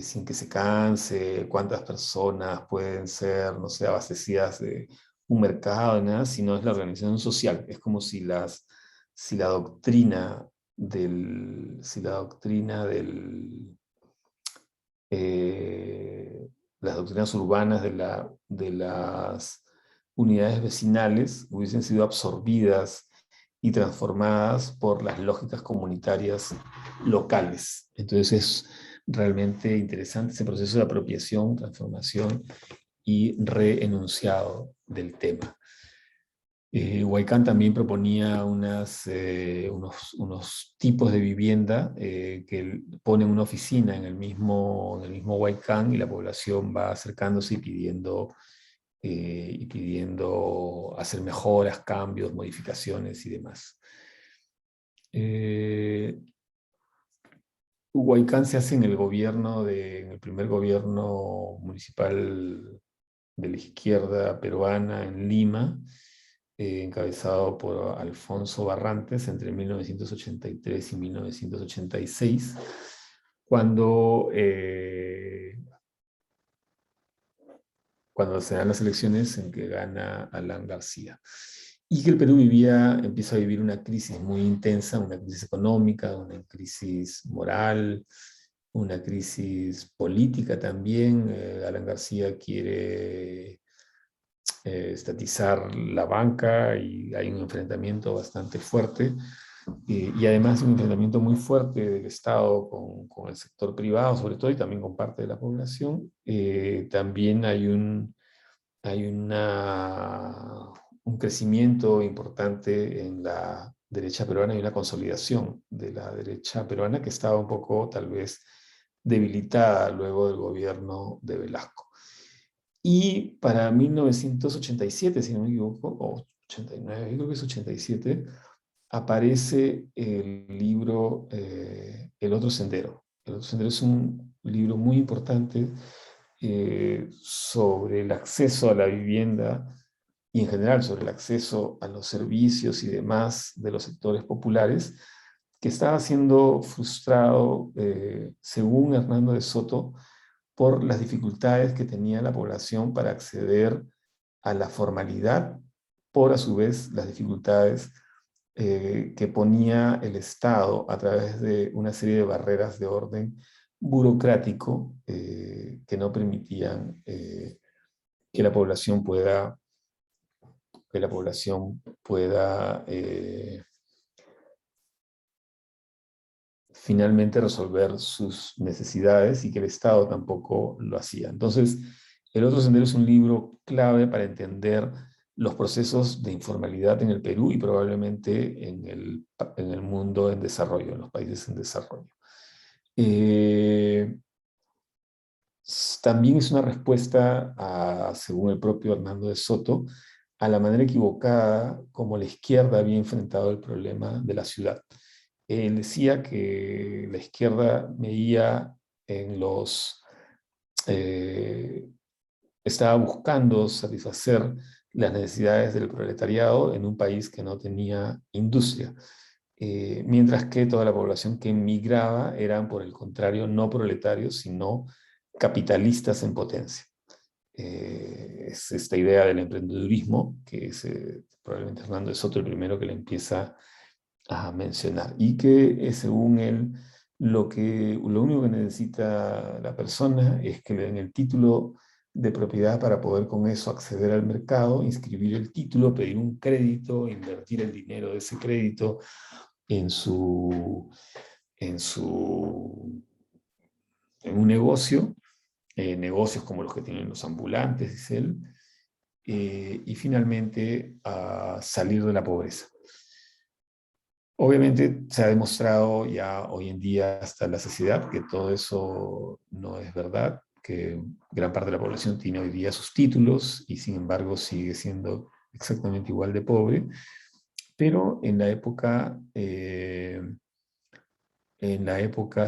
sin que se canse, cuántas personas pueden ser, no sé, abastecidas de un mercado, nada, sino es la organización social. Es como si si la doctrina si la doctrina las doctrinas urbanas de las unidades vecinales hubiesen sido absorbidas y transformadas por las lógicas comunitarias locales. Entonces es realmente interesante ese proceso de apropiación, transformación y reenunciado del tema. Huaycán también proponía unos tipos de vivienda que ponen una oficina en el mismo Huaycán y la población va acercándose y pidiendo hacer mejoras, cambios, modificaciones y demás. Huaycán se hace en el en el primer gobierno municipal de la izquierda peruana en Lima, encabezado por Alfonso Barrantes entre 1983 y 1986, cuando, cuando se dan las elecciones en que gana Alan García. Y que el Perú empieza a vivir una crisis muy intensa, una crisis económica, una crisis moral, una crisis política también. Alan García quiere estatizar la banca y hay un enfrentamiento bastante fuerte y además un enfrentamiento muy fuerte del Estado con el sector privado, sobre todo, y también con parte de la población. También hay un crecimiento importante en la derecha peruana y una consolidación de la derecha peruana que estaba un poco, tal vez, debilitada luego del gobierno de Velasco. Y para 1987, si no me equivoco, o 89, yo creo que es 87, aparece el libro El otro sendero. El otro sendero es un libro muy importante sobre el acceso a la vivienda y en general sobre el acceso a los servicios y demás de los sectores populares, que estaba siendo frustrado, según Hernando de Soto, por las dificultades que tenía la población para acceder a la formalidad, por a su vez las dificultades que ponía el Estado a través de una serie de barreras de orden burocrático que no permitían que la población pueda finalmente resolver sus necesidades y que el Estado tampoco lo hacía. Entonces, El otro sendero es un libro clave para entender los procesos de informalidad en el Perú y probablemente en el mundo en desarrollo, en los países en desarrollo. Eh, También es una respuesta, según el propio Hernando de Soto, a la manera equivocada como la izquierda había enfrentado el problema de la ciudad. Él decía que la izquierda veía en eh, estaba buscando satisfacer las necesidades del proletariado en un país que no tenía industria, mientras que toda la población que emigraba eran, por el contrario, no proletarios, sino capitalistas en potencia. Es esta idea del emprendedurismo, que es probablemente Hernando de Soto el primero que le empieza a mencionar, y que según él, lo único que necesita la persona es que le den el título de propiedad para poder con eso acceder al mercado, inscribir el título, pedir un crédito, invertir el dinero de ese crédito en en su, en un negocio, negocios como los que tienen los ambulantes, dice él, y finalmente a salir de la pobreza. Obviamente se ha demostrado ya hoy en día hasta la saciedad que todo eso no es verdad, que gran parte de la población tiene hoy día sus títulos y sin embargo sigue siendo exactamente igual de pobre, pero en la época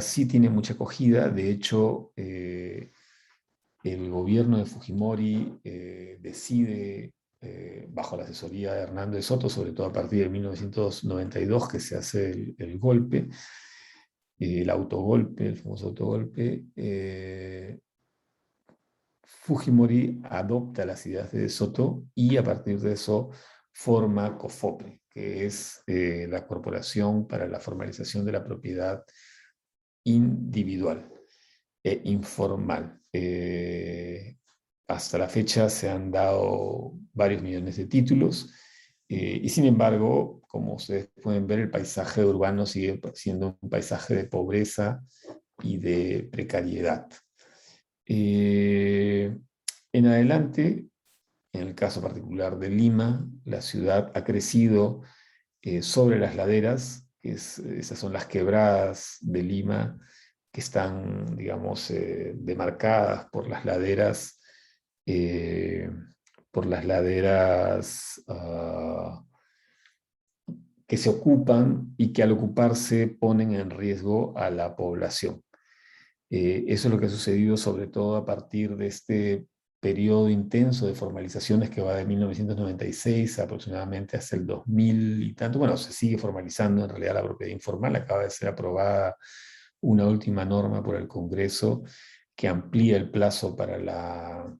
sí tiene mucha acogida. De hecho, el gobierno de Fujimori decide bajo la asesoría de Hernando de Soto, sobre todo a partir de 1992, que se hace el golpe, el autogolpe, el famoso autogolpe. Fujimori adopta las ideas de De Soto y a partir de eso forma COFOPRE, que es la Corporación para la Formalización de la Propiedad Individual e Informal. Hasta la fecha se han dado varios millones de títulos y sin embargo, como ustedes pueden ver, el paisaje urbano sigue siendo un paisaje de pobreza y de precariedad. En adelante, en el caso particular de Lima, la ciudad ha crecido sobre las laderas, esas son las quebradas de Lima, que están, digamos, demarcadas eh, por las laderas que se ocupan y que al ocuparse ponen en riesgo a la población. Eso es lo que ha sucedido sobre todo a partir de este periodo intenso de formalizaciones que va de 1996 aproximadamente hasta el 2000 y tanto. Bueno, se sigue formalizando en realidad la propiedad informal. Acaba de ser aprobada una última norma por el Congreso que amplía el plazo para la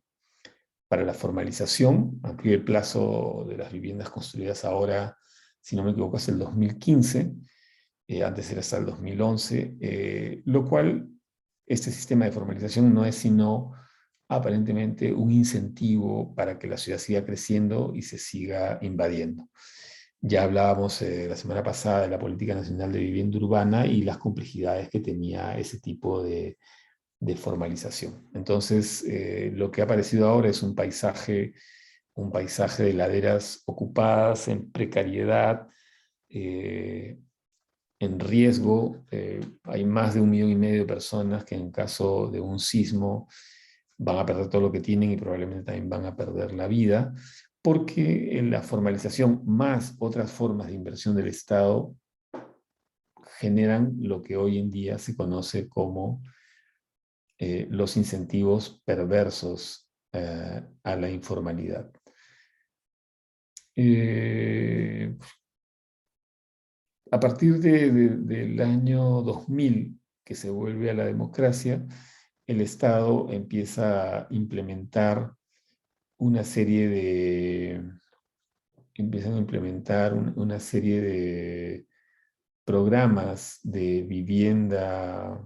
formalización, amplía el plazo de las viviendas construidas ahora, si no me equivoco, hasta el 2015. Antes era hasta el 2011, lo cual este sistema de formalización no es sino aparentemente un incentivo para que la ciudad siga creciendo y se siga invadiendo. Ya hablábamos la semana pasada de la Política Nacional de Vivienda Urbana y las complejidades que tenía ese tipo de formalización. Entonces, lo que ha aparecido ahora es un paisaje de laderas ocupadas en precariedad, en riesgo. Hay más de 1,5 millones de personas que en caso de un sismo van a perder todo lo que tienen y probablemente también van a perder la vida, porque la formalización más otras formas de inversión del Estado generan lo que hoy en día se conoce como los incentivos perversos a la informalidad. A partir del año 2000, que se vuelve a la democracia, el Estado empieza a implementar una serie una serie de programas de vivienda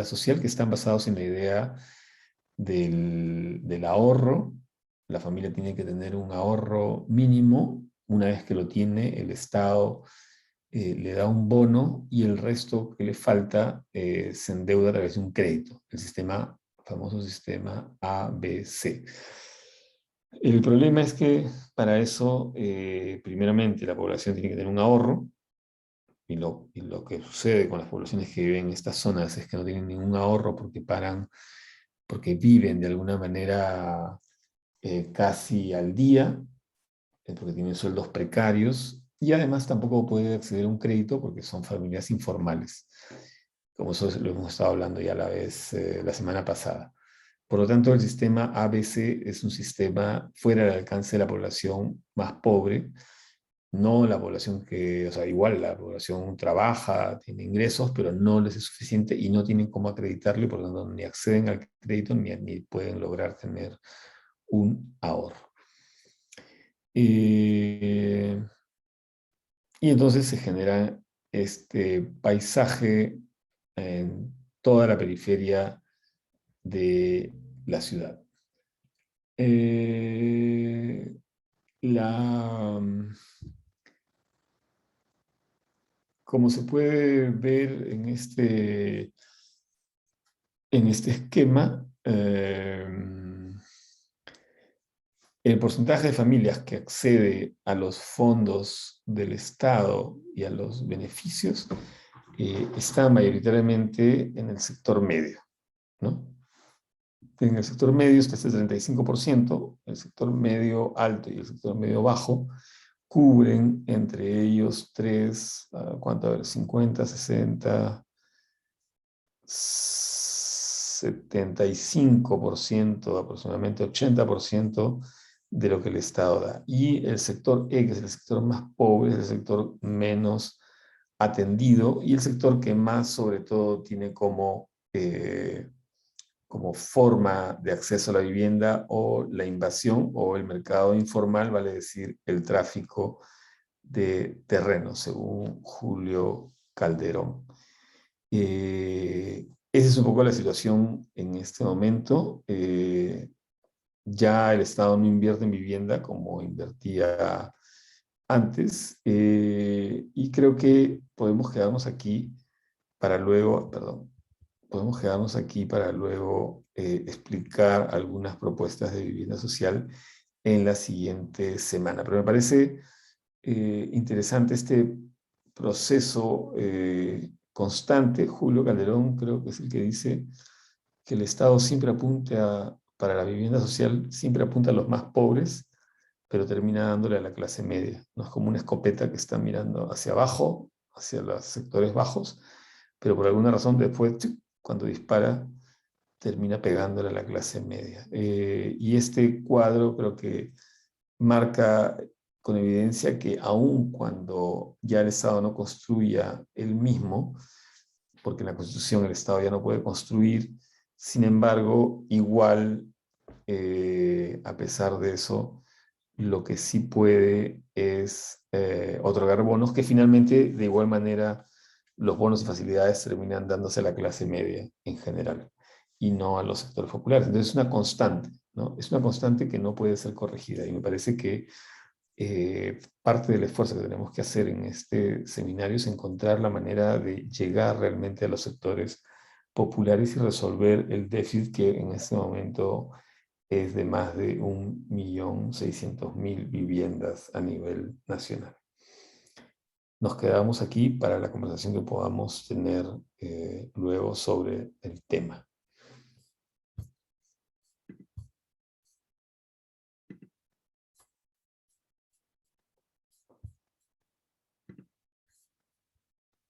social que están basados en la idea del ahorro. La familia tiene que tener un ahorro mínimo. Una vez que lo tiene, el Estado le da un bono y el resto que le falta se endeuda a través de un crédito, el famoso sistema ABC. El problema es que para eso, primeramente, la población tiene que tener un ahorro, y lo que sucede con las poblaciones que viven en estas zonas es que no tienen ningún ahorro porque viven de alguna manera casi al día, porque tienen sueldos precarios, y además tampoco puede acceder a un crédito porque son familias informales, como eso lo hemos estado hablando ya la semana pasada. Por lo tanto, el sistema ABC es un sistema fuera del alcance de la población más pobre, no la población o sea, igual la población trabaja, tiene ingresos, pero no les es suficiente y no tienen cómo acreditarlo y por lo tanto ni acceden al crédito ni pueden lograr tener un ahorro. Y entonces se genera este paisaje en toda la periferia de la ciudad. Eh, la, Como se puede ver en este esquema, el porcentaje de familias que accede a los fondos del Estado y a los beneficios está mayoritariamente en el sector medio, ¿no? En el sector medio está este 35%, el sector medio alto y el sector medio bajo cubren entre ellos ¿cuánto? A ver, 50, 60, 75%, aproximadamente 80% de lo que el Estado da. Y el sector E, que es el sector más pobre, es el sector menos atendido y el sector que más sobre todo tiene como forma de acceso a la vivienda o la invasión o el mercado informal, vale decir, el tráfico de terrenos, según Julio Calderón. Esa es un poco la situación en este momento. Ya el Estado no invierte en vivienda como invertía antes, y creo que podemos quedarnos aquí para luego, perdón, podemos quedarnos aquí para luego explicar algunas propuestas de vivienda social en la siguiente semana. Pero me parece interesante este proceso constante. Julio Calderón creo que es el que dice que el Estado siempre para la vivienda social, siempre apunta a los más pobres, pero termina dándole a la clase media. No es como una escopeta que está mirando hacia abajo, hacia los sectores bajos, pero por alguna razón después, cuando dispara, termina pegándole a la clase media. Y este cuadro creo que marca con evidencia que aun cuando ya el Estado no construya él mismo, porque en la Constitución el Estado ya no puede construir, sin embargo, igual, a pesar de eso, lo que sí puede es otorgar bonos que finalmente, de igual manera, los bonos y facilidades terminan dándose a la clase media en general y no a los sectores populares. Entonces es una constante, ¿no? Es una constante que no puede ser corregida y me parece que parte del esfuerzo que tenemos que hacer en este seminario es encontrar la manera de llegar realmente a los sectores populares y resolver el déficit que en este momento es de más de 1.600.000 viviendas a nivel nacional. Nos quedamos aquí para la conversación que podamos tener luego sobre el tema.